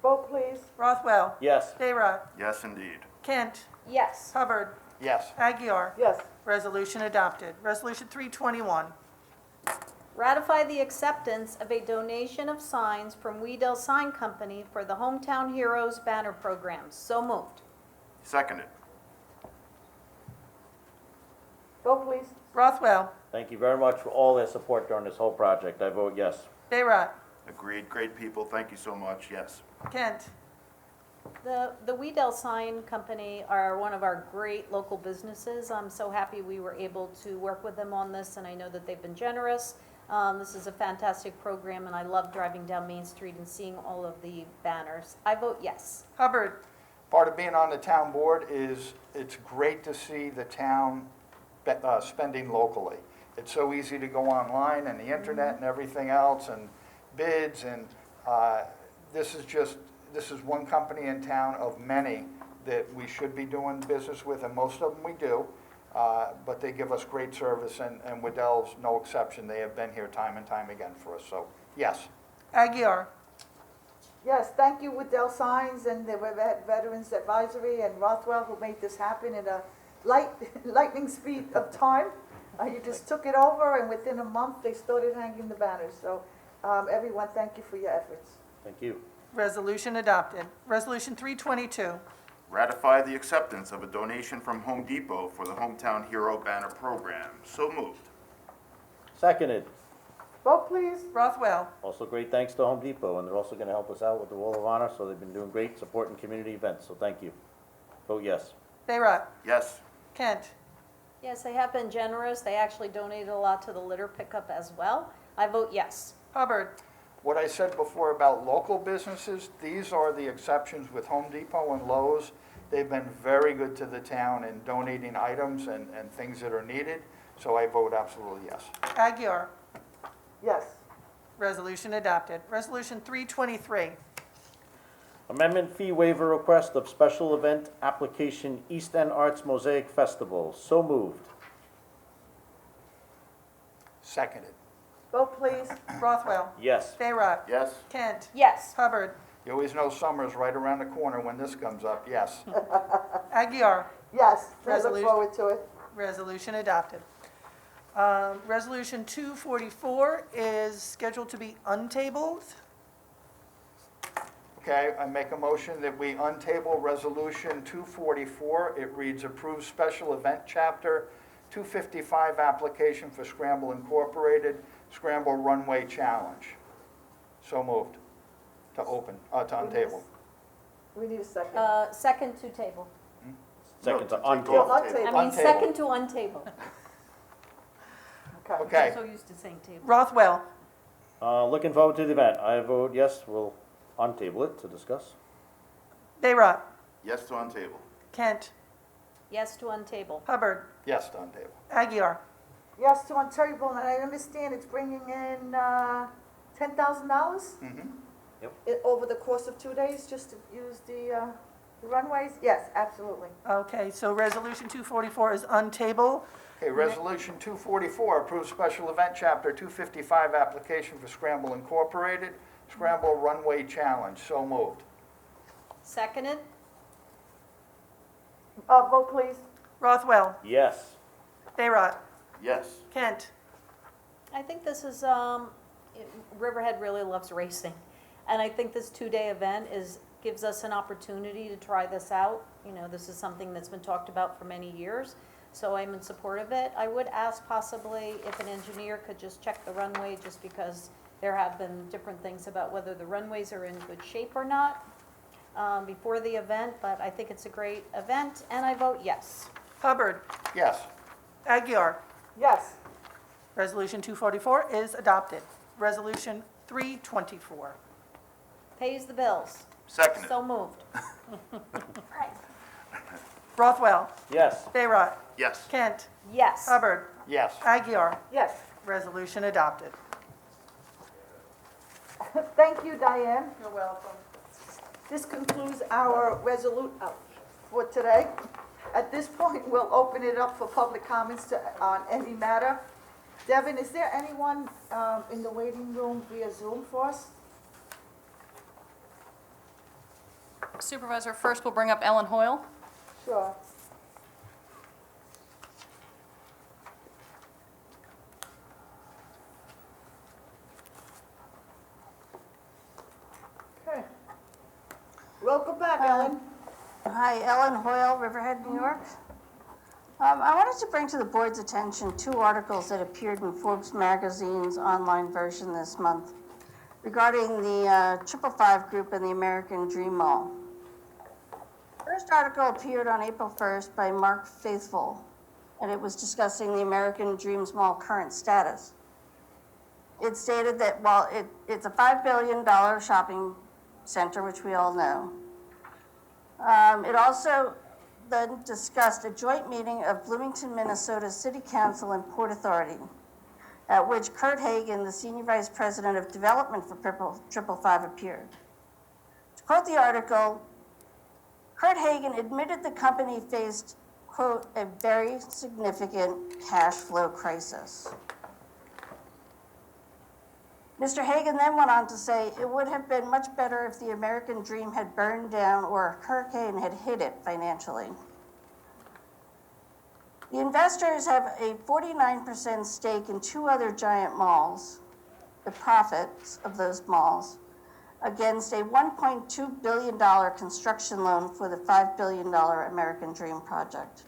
Vote please. Rothwell. Yes. Bayrock. Yes, indeed. Kent. Yes. Hubbard. Yes. Aguirre. Yes. Resolution adopted. Resolution 321. Ratify the acceptance of a donation of signs from Weedell Sign Company for the Hometown Heroes banner program. So moved. Seconded. Vote please. Rothwell. Thank you very much for all their support during this whole project. I vote yes. Bayrock. Agreed. Great people. Thank you so much. Yes. Kent. The Weedell Sign Company are one of our great local businesses. I'm so happy we were able to work with them on this, and I know that they've been generous. This is a fantastic program, and I love driving down Main Street and seeing all of the banners. I vote yes. Hubbard. Part of being on the town board is it's great to see the town spending locally. It's so easy to go online and the internet and everything else and bids, and this is one company in town of many that we should be doing business with, and most of them we do. But they give us great service, and Weddell's no exception. They have been here time and time again for us, so yes. Aguirre. Yes, thank you Waddell Signs and the Veterans Advisory and Rothwell who made this happen in a lightning speed of time. You just took it over, and within a month they started hanging the banners. So everyone, thank you for your efforts. Thank you. Resolution adopted. Resolution 322. Ratify the acceptance of a donation from Home Depot for the Hometown Hero banner program. So moved. Seconded. Vote please. Rothwell. Also great thanks to Home Depot, and they're also going to help us out with the Wall of Honor, so they've been doing great supporting community events, so thank you. Vote yes. Bayrock. Yes. Kent. Yes, they have been generous. They actually donated a lot to the litter pickup as well. I vote yes. Hubbard. What I said before about local businesses, these are the exceptions with Home Depot and Lowe's. They've been very good to the town in donating items and things that are needed, so I vote absolutely yes. Aguirre. Yes. Resolution adopted. Resolution 323. Amendment fee waiver request of special event application East End Arts Mosaic Festival. So moved. Seconded. Vote please. Rothwell. Yes. Bayrock. Yes. Kent. Yes. Hubbard. You always know summer's right around the corner when this comes up, yes. Aguirre. Yes, I look Resolution. forward to it. Resolution adopted. Resolution 244 is scheduled to be untabled. Okay, I make a motion that we untable Resolution 244. It reads, approve special event chapter 255 application for Scramble Incorporated, Scramble Runway Challenge. So moved. To untable. We need a second. Second to table. Second to No, untable. I mean, Untable. second to untable. Okay. I'm so used to saying table. Rothwell. Looking forward to the event. I vote yes, we'll untable it to discuss. Bayrock. Yes to untable. Kent. Yes to untable. Hubbard. Yes, to untable. Aguirre. Yes to untable, and I understand it's bringing in $10,000 Mm-hmm. over the course of 2 days just to use the runways? Yes, absolutely. Okay, so Resolution 244 is untabled. Okay, Resolution 244, approve special event chapter 255 application for Scramble Incorporated, Scramble Runway Challenge. So moved. Seconded? Vote please. Rothwell. Yes. Bayrock. Yes. Kent. I think this is, Riverhead really loves racing. And I think this two-day event gives us an opportunity to try this out. You know, this is something that's been talked about for many years, so I'm in support of it. I would ask possibly if an engineer could just check the runway, just because there have been different things about whether the runways are in good shape or not before the event, but I think it's a great event, and I vote yes. Hubbard. Yes. Aguirre. Yes. Resolution 244 is adopted. Resolution 324. Pays the bills. Seconded. So moved. Rothwell, Yes. Bayrock, Yes. Kent, Yes. Hubbard, Yes. Aguirre. Yes. Resolution adopted. Thank you, Diane. You're welcome. This concludes our for today. At this point, we'll open it up for public comments on any matter. Devin, is there anyone in the waiting room via Zoom for us? Supervisor, first we'll bring up Ellen Hoyle. Sure. Okay. Welcome back, Ellen. Hi, Ellen Hoyle, Riverhead, New York. I wanted to bring to the board's attention 2 articles that appeared in Forbes magazine's online version this month regarding the 555 Group and the American Dream Mall. First article appeared on April 1st by Mark Faithful, and it was discussing the American Dreams Mall current status. It stated that while it's a $5 billion shopping center, which we all know, it also then discussed a joint meeting of Bloomington, Minnesota City Council and Port Authority, at which Kurt Hagen, the Senior Vice President of Development for 555, appeared. To quote the article, Kurt Hagen admitted the company faced, quote, a very significant cash flow crisis. Mr. Hagen then went on to say it would have been much better if the American Dream had burned down or a hurricane had hit it financially. The investors have a 49% stake in 2 other giant malls, the profits of those malls, against a $1.2 billion construction loan for the $5 billion American Dream project.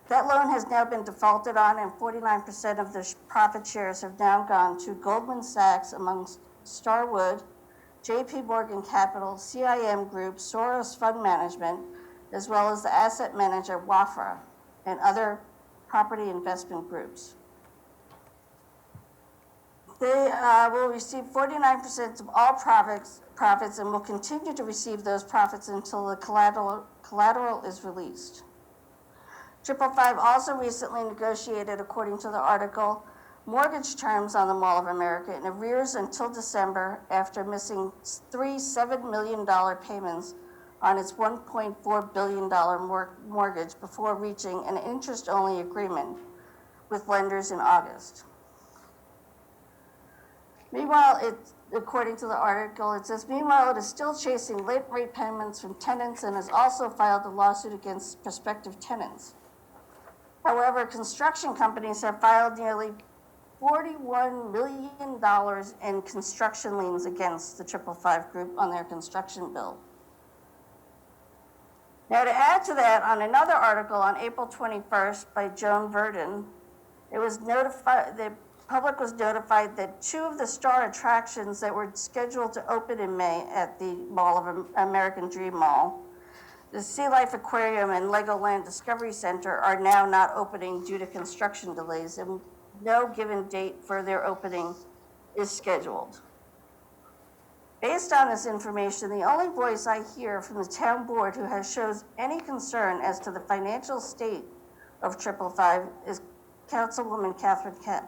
That loan has now been defaulted on, and 49% of the profit shares have now gone to Goldman Sachs, amongst Starwood, JP Morgan Capital, CIM Group, Soros Fund Management, as well as the asset manager Wafra and other property investment groups. They will receive 49% of all profits and will continue to receive those profits until the collateral is released. 555 also recently negotiated, according to the article, mortgage terms on the Mall of America in arrears until December after missing 3 $7 million payments on its $1.4 billion mortgage before reaching an interest-only agreement with lenders in August. Meanwhile, according to the article, it says, meanwhile, it is still chasing late rate payments from tenants and has also filed a lawsuit against prospective tenants. However, construction companies have filed nearly $41 million in construction liens against the 555 Group on their construction bill. Now, to add to that, on another article on April 21st by Joan Verdon, the public was notified that 2 of the star attractions that were scheduled to open in May at the Mall of American Dream Mall, the Sea Life Aquarium and Legoland Discovery Center, are now not opening due to construction delays, and no given date for their opening is scheduled. Based on this information, the only voice I hear from the town board who has shows any concern as to the financial state of 555 is Councilwoman Catherine Kent.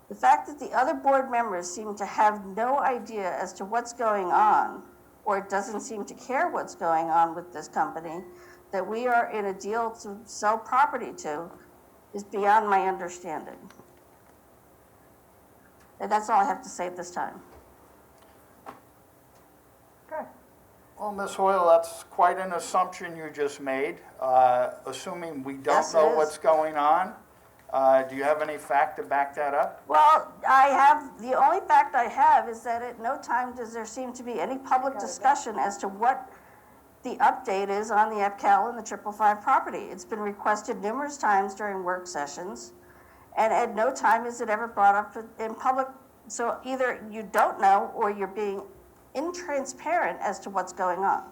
The fact that the other board members seem to have no idea as to what's going on, or doesn't seem to care what's going on with this company that we are in a deal to sell property to, is beyond my understanding. And that's all I have to say at this time. Okay. Well, Ms. Hoyle, that's quite an assumption you just made. Assuming we don't Yes, it know is. what's going on, do you have any fact to back that up? Well, the only fact I have is that at no time does there seem to be any public discussion as to what the update is on the EPCAL and the 555 property. It's been requested numerous times during work sessions, and at no time is it ever brought up in public. So either you don't know or you're being intransparent as to what's going on.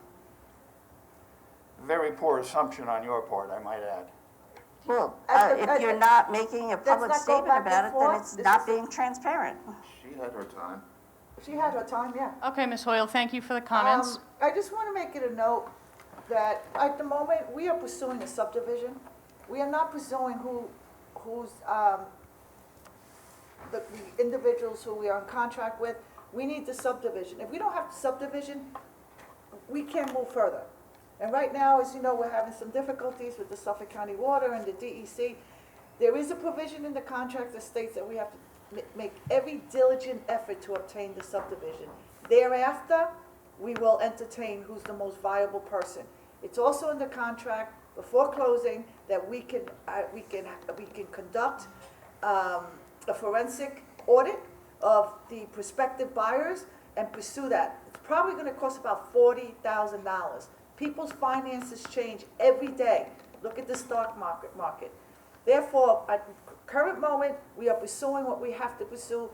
Very poor assumption on your part, I might add. Well, if you're not making a public not go statement back and about it, then forth. it's This not is- being transparent. She had her time. She had her time, yeah. Okay, Ms. Hoyle, thank you for the comments. I just want to make it a note that at the moment, we are pursuing a subdivision. We are not pursuing who's, the individuals who we are in contract with. We need the subdivision. If we don't have the subdivision, we can't move further. And right now, as you know, we're having some difficulties with the Suffolk County Water and the DEC. There is a provision in the contract that states that we have to make every diligent effort to obtain the subdivision. Thereafter, we will entertain who's the most viable person. It's also in the contract before closing that we can conduct a forensic audit of the prospective buyers and pursue that. It's probably going to cost about $40,000. People's finances change every day. Look at the stock market. Therefore, at the current moment, we are pursuing what we have to pursue.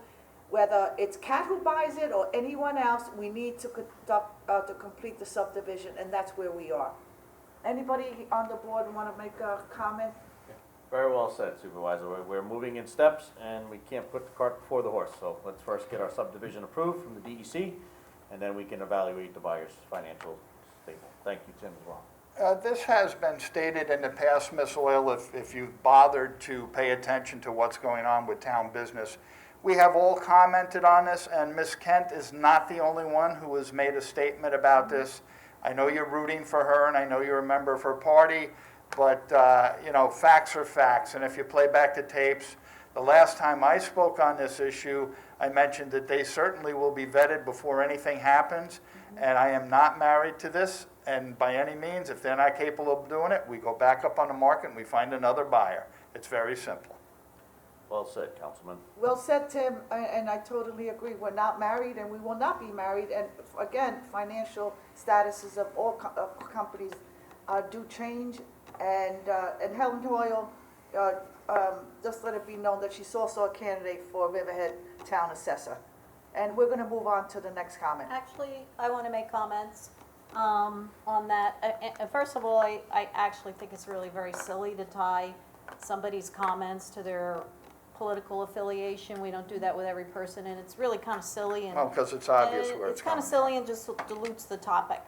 Whether it's CAT who buys it or anyone else, we need to conduct, to complete the subdivision, and that's where we are. Anybody on the board want to make a comment? Very well said, Supervisor. We're moving in steps, and we can't put the cart before the horse. So let's first get our subdivision approved from the DEC, and then we can evaluate the buyer's financial statement. Thank you, Tim, as well. This has been stated in the past, Ms. Oil, if you've bothered to pay attention to what's going on with town business. We have all commented on this, and Ms. Kent is not the only one who has made a statement about this. I know you're rooting for her, and I know you're a member of her party, but, you know, facts are facts. And if you play back the tapes, the last time I spoke on this issue, I mentioned that they certainly will be vetted before anything happens, and I am not married to this, and by any means, if they're not capable of doing it, we go back up on the market and we find another buyer. It's very simple. Well said, Councilman. Well said, Tim, and I totally agree. We're not married and we will not be married. And again, financial statuses of all companies do change. And Helen Doyle, just let it be known that she's also a candidate for Riverhead Town Assessor. And we're going to move on to the next comment. Actually, I want to make comments on that. First of all, I actually think it's really very silly to tie somebody's comments to their political affiliation. We don't do that with every person, and it's really kind of silly. And, Well, because it's obvious and where it's it's kind coming. of silly and just dilutes the topic.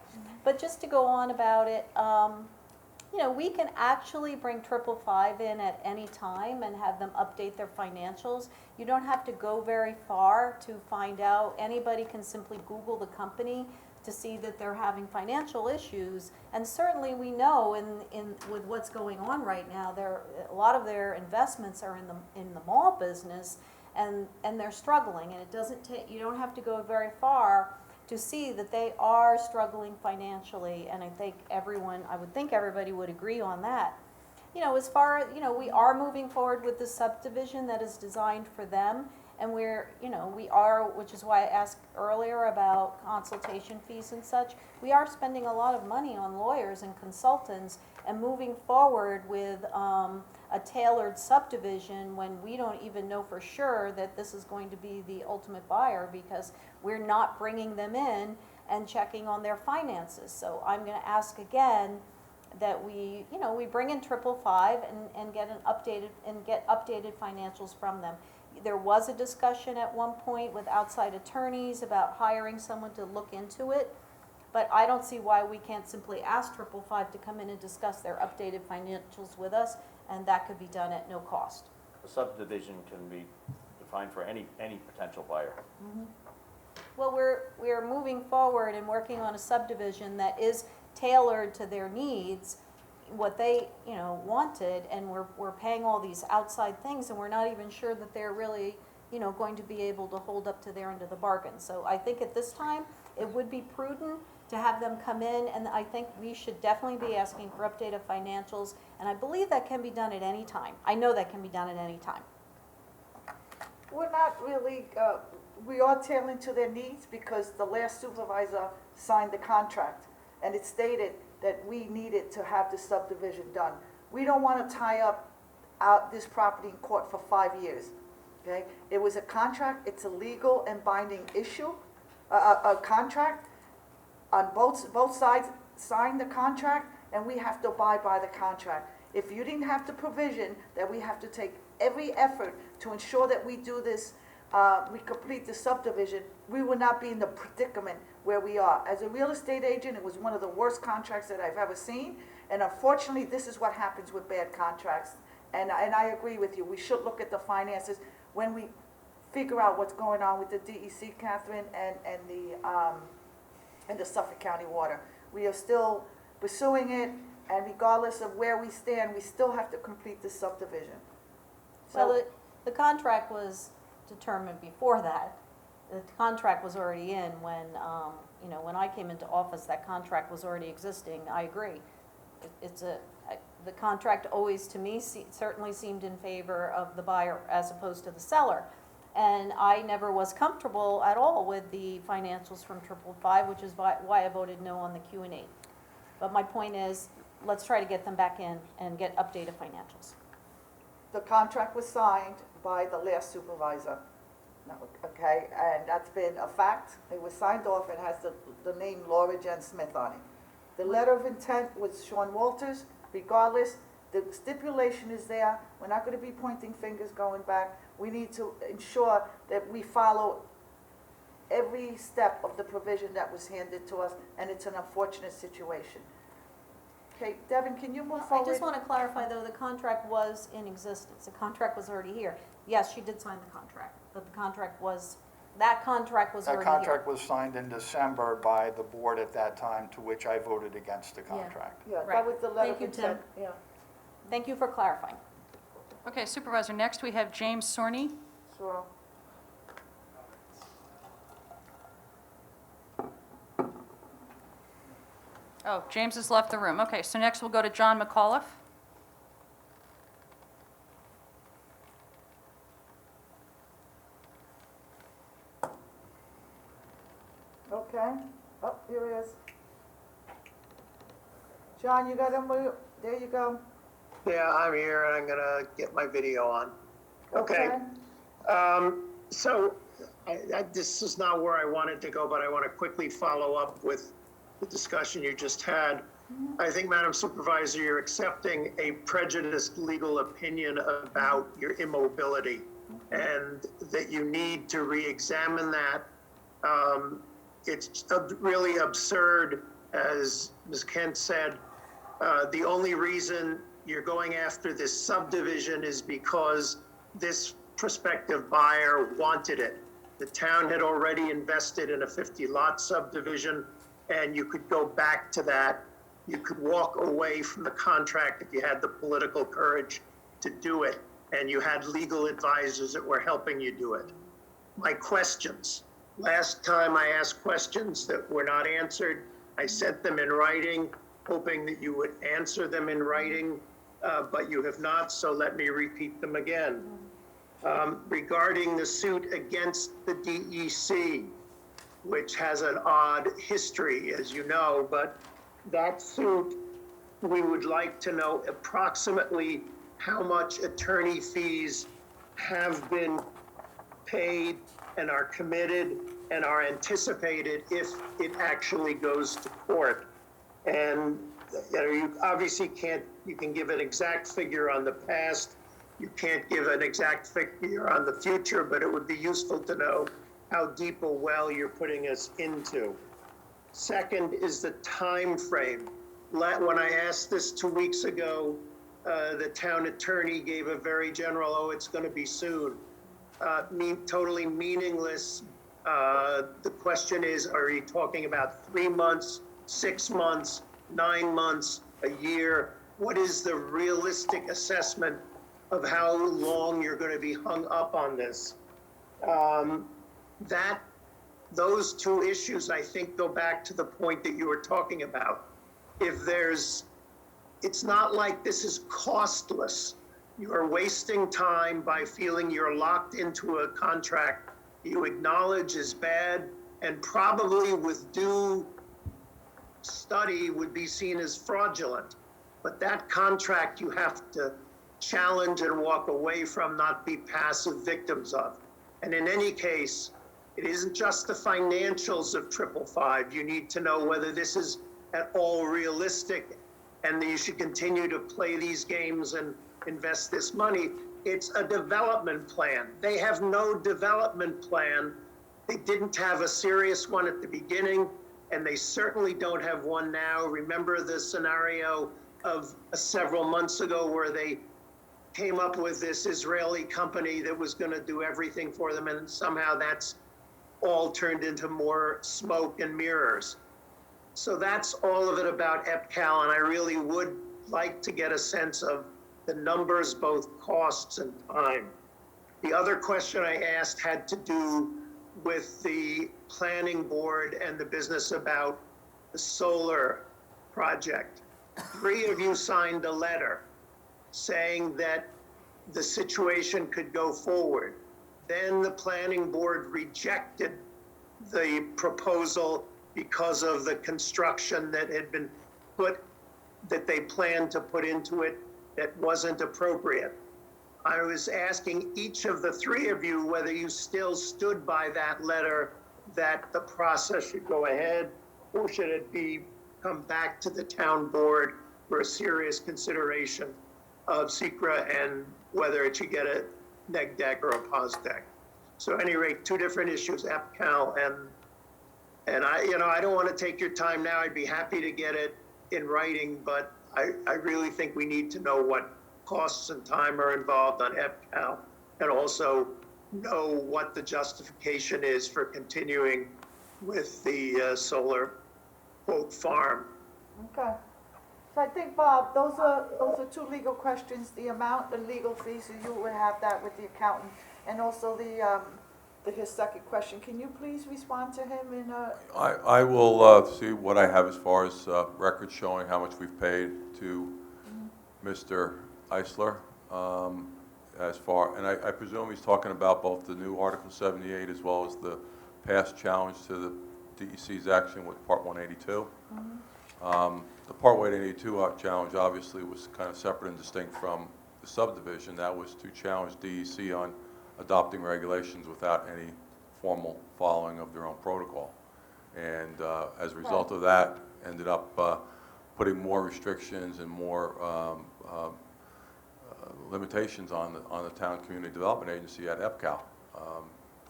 But just to go on about it, you know, we can actually bring 555 in at any time and have them update their financials. You don't have to go very far to find out. Anybody can simply Google the company to see that they're having financial issues. And certainly we know with what's going on right now, a lot of their investments are in the mall business, and they're struggling. And it doesn't take, you don't have to go very far to see that they are struggling financially. And I would think everybody would agree on that. You know, as far as, you know, we are moving forward with the subdivision that is designed for them. And we are, which is why I asked earlier about consultation fees and such, we are spending a lot of money on lawyers and consultants and moving forward with a tailored subdivision when we don't even know for sure that this is going to be the ultimate buyer, because we're not bringing them in and checking on their finances. So I'm going to ask again that we bring in 555 and get updated financials from them. There was a discussion at one point with outside attorneys about hiring someone to look into it, but I don't see why we can't simply ask 555 to come in and discuss their updated financials with us, and that could be done at no cost. A subdivision can be defined for any potential buyer. Well, we're moving forward and working on a subdivision that is tailored to their needs, what they, wanted, and we're paying all these outside things, and we're not even sure that they're really, going to be able to hold up to their end of the bargain. So I think at this time, it would be prudent to have them come in, and I think we should definitely be asking for updated financials, and I believe that can be done at any time. I know that can be done at any time. We're not really, we are tailoring to their needs because the last supervisor signed the contract, and it stated that we needed to have the subdivision done. We don't want to tie up this property in court for 5 years, okay? It was a contract, it's a legal and binding issue, a contract. On both sides signed the contract, and we have to abide by the contract. If you didn't have the provision that we have to take every effort to ensure that we do this we complete the subdivision, we would not be in the predicament where we are. As a real estate agent, it was one of the worst contracts that I've ever seen, and unfortunately, this is what happens with bad contracts. And I agree with you, we should look at the finances when we figure out what's going on with the DEC, Catherine, and the Suffolk County Water. We are still pursuing it, and regardless of where we stand, we still have to complete the subdivision. Well, the contract was determined before that. The contract was already in when, when I came into office, that contract was already existing. I agree. The contract always, to me, certainly seemed in favor of the buyer as opposed to the seller. And I never was comfortable at all with the financials from 555, which is why I voted no on the Q&A. But my point is, let's try to get them back in and get updated financials. The contract was signed by the last supervisor, okay, and that's been a fact. It was signed off and has the name Laura Jen Smith on it. The letter of intent was Sean Walters. Regardless, the stipulation is there. We're not going to be pointing fingers going back. We need to ensure that we follow every step of the provision that was handed to us, and it's an unfortunate situation. Okay, Devin, can you move I forward? just want to clarify, though, the contract was in existence. The contract was already here. Yes, she did sign the contract, but that contract was already That here. contract was signed in December by the board at that time, to which I voted against the contract. Yeah, Right. that was the letter of Thank you, intent. Tim. Yeah, Thank you for clarifying. Okay, Supervisor, next we have James Sorney. sure. Oh, James has left the room. Okay, so next we'll go to John McAuliffe. Okay, oh, here he is. John, you got him, there you go. Yeah, I'm here and I'm gonna get my video on. Okay. So this is not where I wanted to go, but I want to quickly follow up with the discussion you just had. I think, Madam Supervisor, you're accepting a prejudiced legal opinion about your immobility and that you need to re-examine that. It's really absurd, as Ms. Kent said. The only reason you're going after this subdivision is because this prospective buyer wanted it. The town had already invested in a 50-lot subdivision, and you could go back to that. You could walk away from the contract if you had the political courage to do it, and you had legal advisors that were helping you do it. My questions. Last time I asked questions that were not answered, I sent them in writing, hoping that you would answer them in writing, but you have not, so let me repeat them again. Regarding the suit against the DEC, which has an odd history, as you know, but that suit, we would like to know approximately how much attorney fees have been paid and are committed and are anticipated if it actually goes to court. And you obviously can't, you can give an exact figure on the past, you can't give an exact figure on the future, but it would be useful to know how deep a well you're putting us into. Second is the time frame. When I asked this 2 weeks ago, the town attorney gave a very general, oh, it's going to be soon. Totally meaningless. The question is, are you talking about 3 months, 6 months, 9 months, a year? What is the realistic assessment of how long you're going to be hung up on this? Those two issues, I think, go back to the point that you were talking about. It's not like this is costless. You are wasting time by feeling you're locked into a contract you acknowledge is bad and probably with due study would be seen as fraudulent. But that contract you have to challenge and walk away from, not be passive victims of. And in any case, it isn't just the financials of 555. You need to know whether this is at all realistic and that you should continue to play these games and invest this money. It's a development plan. They have no development plan. They didn't have a serious one at the beginning, and they certainly don't have one now. Remember the scenario of several months ago where they came up with this Israeli company that was going to do everything for them, and somehow that's all turned into more smoke and mirrors. So that's all of it about EPCAL, and I really would like to get a sense of the numbers, both costs and time. The other question I asked had to do with the planning board and the business about the solar project. 3 of you signed a letter saying that the situation could go forward. Then the planning board rejected the proposal because of the construction that had been that they planned to put into it that wasn't appropriate. I was asking each of the 3 of you whether you still stood by that letter, that the process should go ahead, or should it come back to the town board for a serious consideration of SECRA and whether it should get a neg deck or a pos deck. So at any rate, 2 different issues, EPCAL and I don't want to take your time now. I'd be happy to get it in writing, but I really think we need to know what costs and time are involved on EPCAL, and also know what the justification is for continuing with the solar quote farm. Okay. So I think, Bob, those are 2 legal questions, the amount, the legal fees, you would have that with the accountant, and also his second question. Can you please respond to him in a? I will see what I have as far as records showing how much we've paid to Mr. Eisler. And I presume he's talking about both the new Article 78 as well as the past challenge to the DEC's action with Part 182. The Part 182 challenge obviously was kind of separate and distinct from the subdivision. That was to challenge DEC on adopting regulations without any formal following of their own protocol. And as a result of that, ended up putting more restrictions and more limitations on the Town Community Development Agency at EPCAL.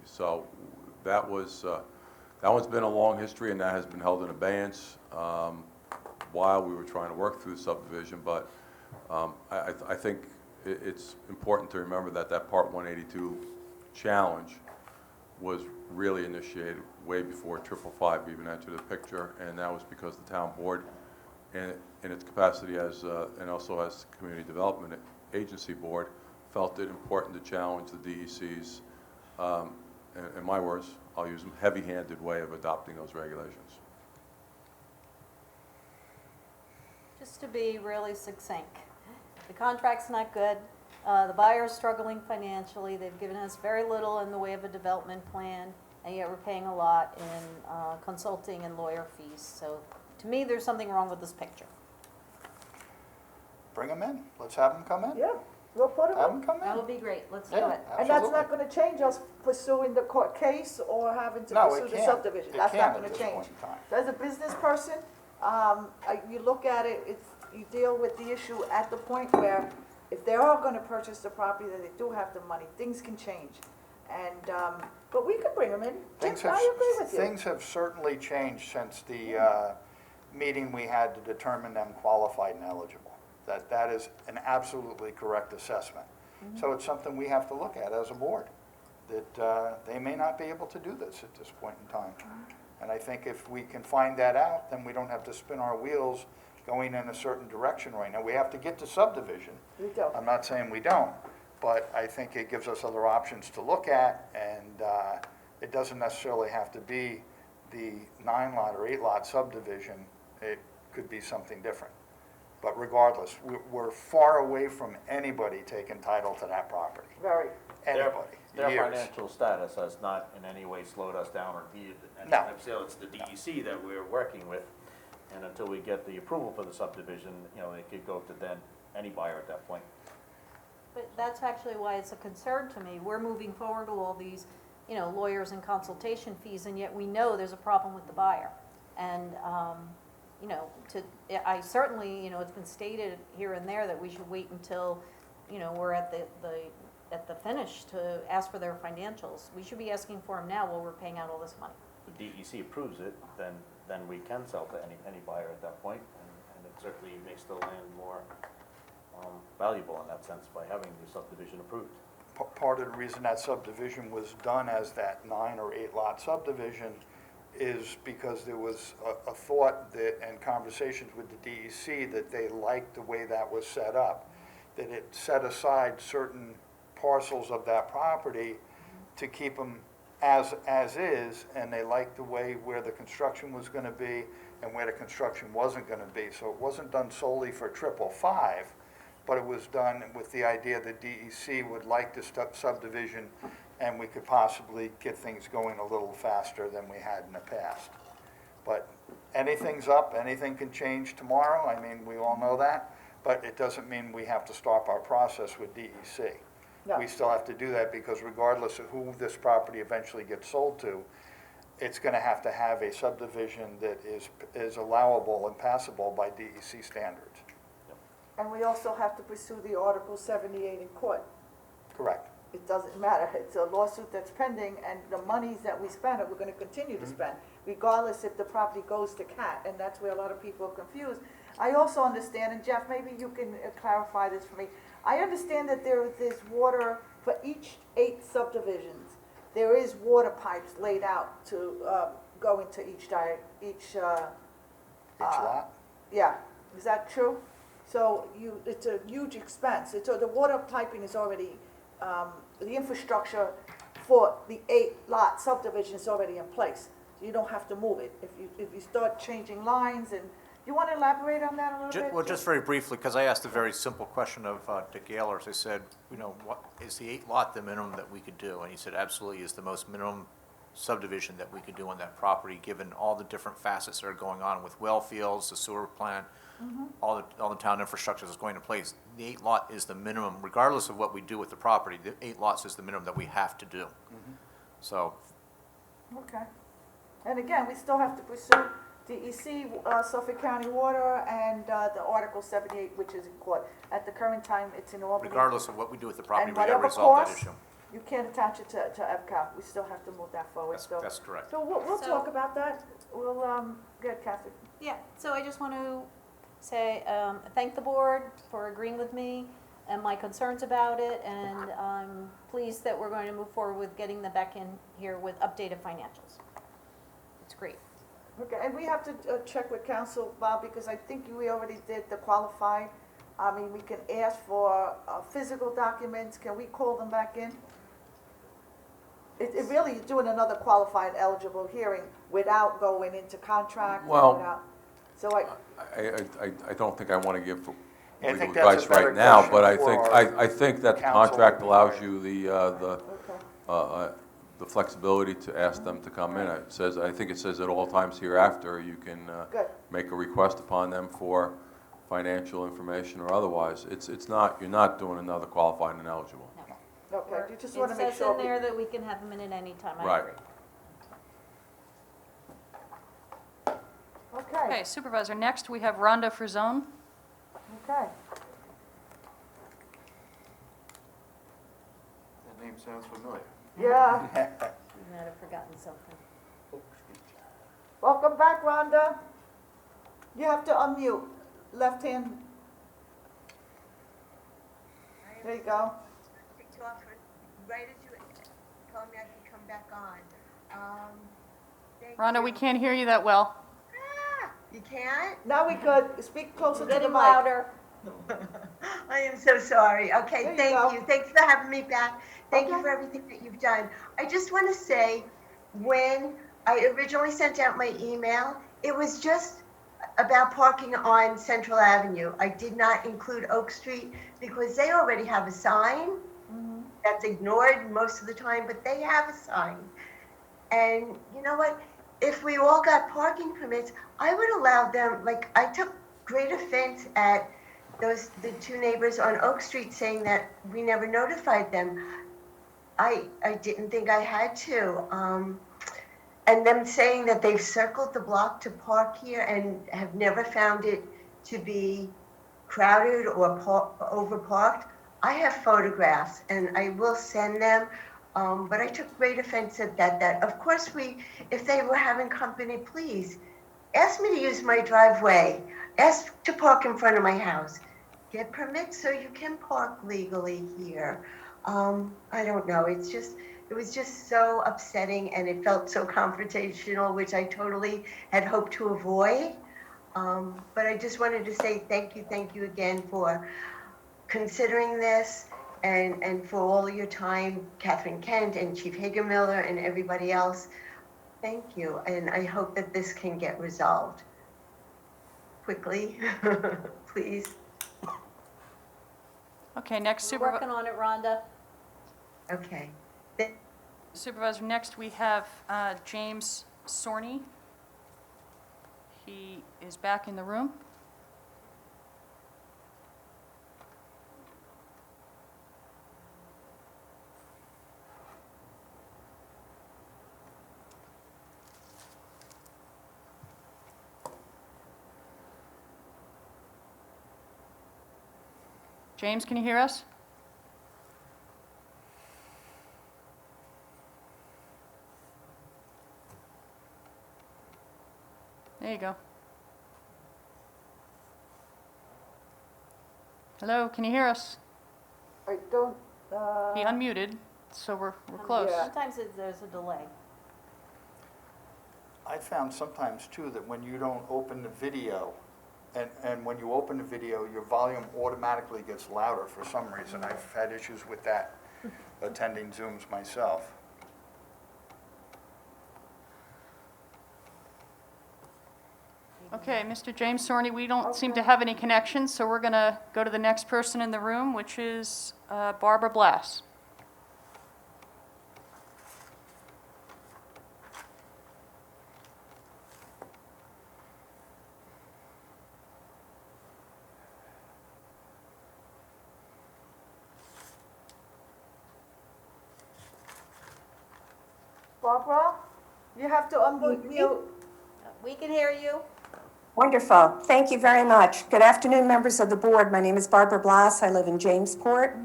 So that one's been a long history, and that has been held in abeyance while we were trying to work through the subdivision. But I think it's important to remember that Part 182 challenge was really initiated way before 555 even entered the picture, and that was because the town board, in its capacity as, and also as Community Development Agency Board, felt it important to challenge the DEC's, in my words, I'll use them, heavy-handed way of adopting those regulations. Just to be really succinct, the contract's not good. The buyer's struggling financially. They've given us very little in the way of a development plan, and yet we're paying a lot in consulting and lawyer fees. So to me, there's something wrong with this picture. Bring them in. Let's have them come in. Yeah, we'll put them Have in. them come in. That would be great. Let's do Yeah, it. And that's absolutely. not gonna change us pursuing the court case or having to No, pursue it the can't. subdivision. It That's can't not at gonna this change. point in time. So as a business person, you look at it, you deal with the issue at the point where if they are gonna purchase the property, that they do have the money, things can change. And, but we could bring them in. Jim, I agree with you. Things have certainly changed since the meeting we had to determine them qualified and eligible. That is an absolutely correct assessment. So it's something we have to look at as a board, that they may not be able to do this at this point in time. And I think if we can find that out, then we don't have to spin our wheels going in a certain direction right now. We have to get to subdivision. We don't. I'm not saying we don't, but I think it gives us other options to look at, and it doesn't necessarily have to be the 9-lot or 8-lot subdivision. It could be something different. But regardless, we're far away from anybody taking title to that property. Very. Anybody. Their Years. financial status has not in any way slowed us down or impeded. And No. I'm saying it's the DEC that we're working with, and until we get the approval for the subdivision, it could go to then any buyer at that point. But that's actually why it's a concern to me. We're moving forward with all these, lawyers and consultation fees, and yet we know there's a problem with the buyer. And, I certainly, it's been stated here and there that we should wait until, we're at the at the finish to ask for their financials. We should be asking for them now while we're paying out all this money. The DEC approves it, then we can sell to any buyer at that point, and it certainly makes the land more valuable in that sense by having the subdivision approved. Part of the reason that subdivision was done as that 9 or 8 lot subdivision is because there was a thought that, and conversations with the DEC, that they liked the way that was set up, that it set aside certain parcels of that property to keep them as is, and they liked the way where the construction was gonna be and where the construction wasn't gonna be. So it wasn't done solely for 555, but it was done with the idea that DEC would like this subdivision, and we could possibly get things going a little faster than we had in the past. But anything's up, anything can change tomorrow, I mean, we all know that, but it doesn't mean we have to stop our process with DEC. No. We still have to do that, because regardless of who this property eventually gets sold to, it's gonna have to have a subdivision that is allowable and passable by DEC standards. And we also have to pursue the Article 78 in court. Correct. It doesn't matter, it's a lawsuit that's pending, and the monies that we spend, we're gonna continue to spend, regardless if the property goes to CAT, and that's where a lot of people are confused. I also understand, and Jeff, maybe you can clarify this for me, I understand that there is water for each 8 subdivisions. There is water pipes laid out to go into each lot? Yeah, is that true? So it's a huge expense. The water piping is already, the infrastructure for the 8-lot subdivision is already in place. So you don't have to move it. If you start changing lines, and you want to elaborate on that a little bit? Well, just very briefly, because I asked a very simple question of Dick Ehlers. I said, what is the 8-lot the minimum that we could do? And he said, absolutely, is the most minimum subdivision that we could do on that property, given all the different facets that are going on with well fields, the sewer plant, all the town infrastructure that's going in place. The 8-lot is the minimum, regardless of what we do with the property. The 8 lots is the minimum that we have to do. So, Okay. And again, we still have to pursue DEC, Suffolk County Water, and the Article 78, which is in court. At the current time, it's in Albany. regardless of what we do with the property, And we gotta whatever resolve that costs, issue. you can't attach it to EPCAL. We still have to move that forward. That's correct. So we'll So- talk about that. We'll, get Kathy. Yeah, so I just want to say, thank the board for agreeing with me and my concerns about it, and I'm pleased that we're going to move forward with getting them back in here with updated financials. It's great. Okay, and we have to check with council, Bob, because I think we already did the qualified. I mean, we can ask for physical documents. Can we call them back in? It really is doing another qualified eligible hearing without going into contract. and Well, without- So I don't think I want to give I legal think that's a advice better right now, question but I for think, our I think that the counsel. contract allows you okay. the flexibility to ask them to come in. It says, I think it says at all times hereafter, you can Good. make a request upon them for financial information or otherwise. It's not, you're not doing another qualified and eligible. Okay, you just want to make It sure. says in there that we can have them in at any time. I Right. agree. Okay, Supervisor, next we have Rhonda Frizone. Okay. That name sounds familiar. Yeah. You might have forgotten something. Welcome back, Rhonda. You have to unmute, left hand. There you go. Right as you told me I could come back on. Thank Rhonda, you. we can't hear you that well. You can't? Now we could. Speak closer to the Getting mic. louder. I am so sorry. Okay, There you thank go. you. Thanks for having me back. Thank you Okay. for everything that you've done. I just want to say, when I originally sent out my email, it was just about parking on Central Avenue. I did not include Oak Street because they already have a sign that's ignored most of the time, but they have a sign. And you know what? If we all got parking permits, I would allow them, like, I took great offense at the 2 neighbors on Oak Street saying that we never notified them. I didn't think I had to. And them saying that they've circled the block to park here and have never found it to be crowded or overparked. I have photographs and I will send them, but I took great offense at that of course if they were having company, please, ask me to use my driveway, ask to park in front of my house, get permits so you can park legally here. I don't know, it was just so upsetting and it felt so confrontational, which I totally had hoped to avoid. But I just wanted to say thank you again for considering this and for all your time, Catherine Kent and Chief Hagermiller and everybody else. Thank you, and I hope that this can get resolved quickly, please. Okay, next We're working on it, Rhonda. Okay. Supervisor, next we have James Sorney. He is back in the room. James, can you hear us? There you go. Hello, can you hear us? I don't, He unmuted, so we're close. Sometimes there's a delay. I found sometimes too that when you don't open the video, and when you open the video, your volume automatically gets louder for some reason. I've had issues with that attending Zooms myself. Okay, Mr. James Sorney, we don't seem to have any connections, so we're going to go to the next person in the room, which is Barbara Blass. Barbara, you have to unmute. We can hear you. Wonderful. Thank you very much. Good afternoon, members of the board. My name is Barbara Blass. I live in Jamesport.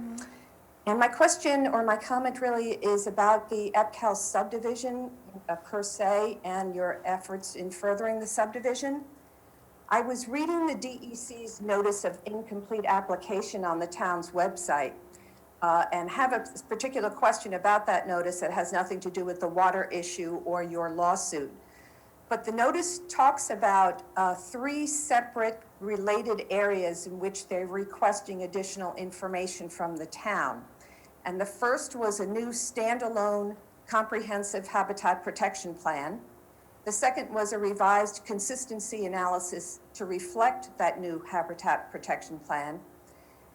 And my question or my comment really is about the EPCAL subdivision per se and your efforts in furthering the subdivision. I was reading the DEC's notice of incomplete application on the town's website and have a particular question about that notice that has nothing to do with the water issue or your lawsuit. But the notice talks about 3 separate related areas in which they're requesting additional information from the town. And the first was a new standalone comprehensive habitat protection plan. The second was a revised consistency analysis to reflect that new habitat protection plan.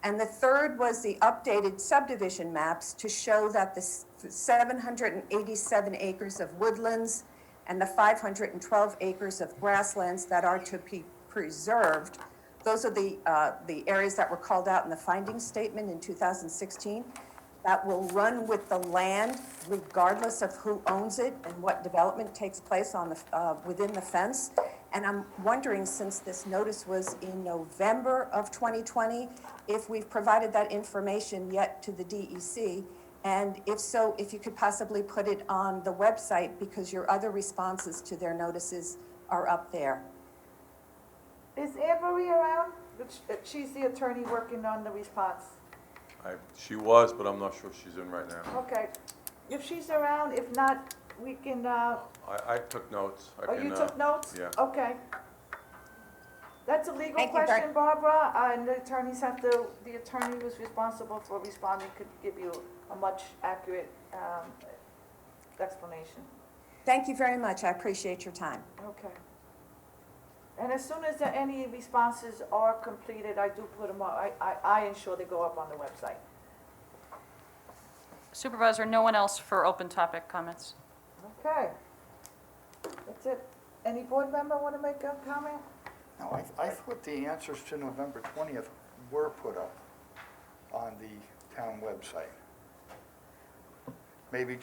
And the third was the updated subdivision maps to show that the 787 acres of woodlands and the 512 acres of grasslands that are to be preserved, those are the areas that were called out in the finding statement in 2016, that will run with the land regardless of who owns it and what development takes place on the, within the fence. And I'm wondering, since this notice was in November of 2020, if we've provided that information yet to the DEC, and if so, if you could possibly put it on the website, because your other responses to their notices are up there. Is Anne Marie around? She's the attorney working on the response. She was, but I'm not sure she's in right now. Okay. If she's around, if not, we can, I took notes. you took notes? Yeah. Okay. That's a legal Thank you, question, Barbara, and the attorneys have to, the attorney who's responsible for responding could give you a much accurate explanation. Thank you very much. I appreciate your time. Okay. And as soon as any responses are completed, I do put them up, I ensure they go up on the website. Supervisor, no one else for open topic comments. Okay. That's it. Any board member want to make a comment? No, I thought the answers to November 20th were put up on the town website. Maybe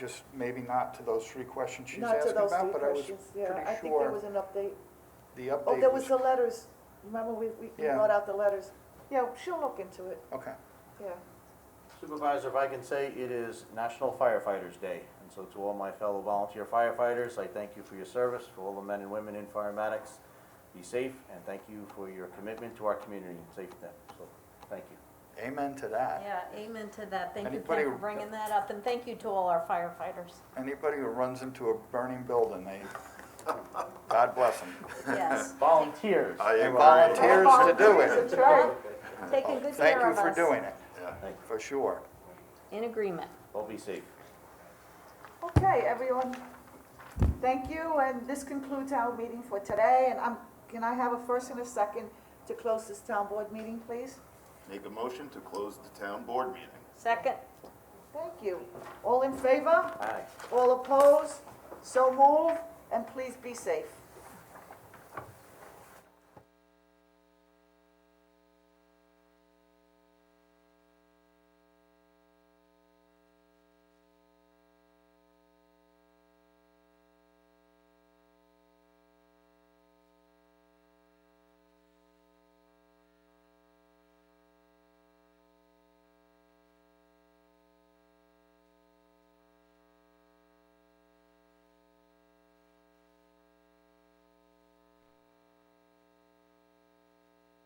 not to those 3 questions she's Not to asking those about, 3 but I was questions, pretty yeah. I think there sure was an update. the update Oh, there was was, the letters. Remember, we Yeah. brought out the letters. Yeah, she'll look into it, okay. yeah. Supervisor, if I can say, it is National Firefighters Day. And so to all my fellow volunteer firefighters, I thank you for your service, for all the men and women in Firematics. Be safe, and thank you for your commitment to our community and safety. So, thank you. Amen to that. Yeah, amen to that. Thank you, Anybody- Ken, for bringing that up, and thank you to all our firefighters. Anybody who runs into a burning building, God bless them. Yes. Volunteers. And volunteers to do it. That's right. Taking good Thank care you of for us. doing it, Thank you. for sure. In agreement. All be safe. Okay, everyone, thank you, and this concludes our meeting for today, and can I have a first and a second to close this town board meeting, please? Make a motion to close the town board meeting. Second. Thank you. All in favor? Aye. All opposed? So move, and please be safe.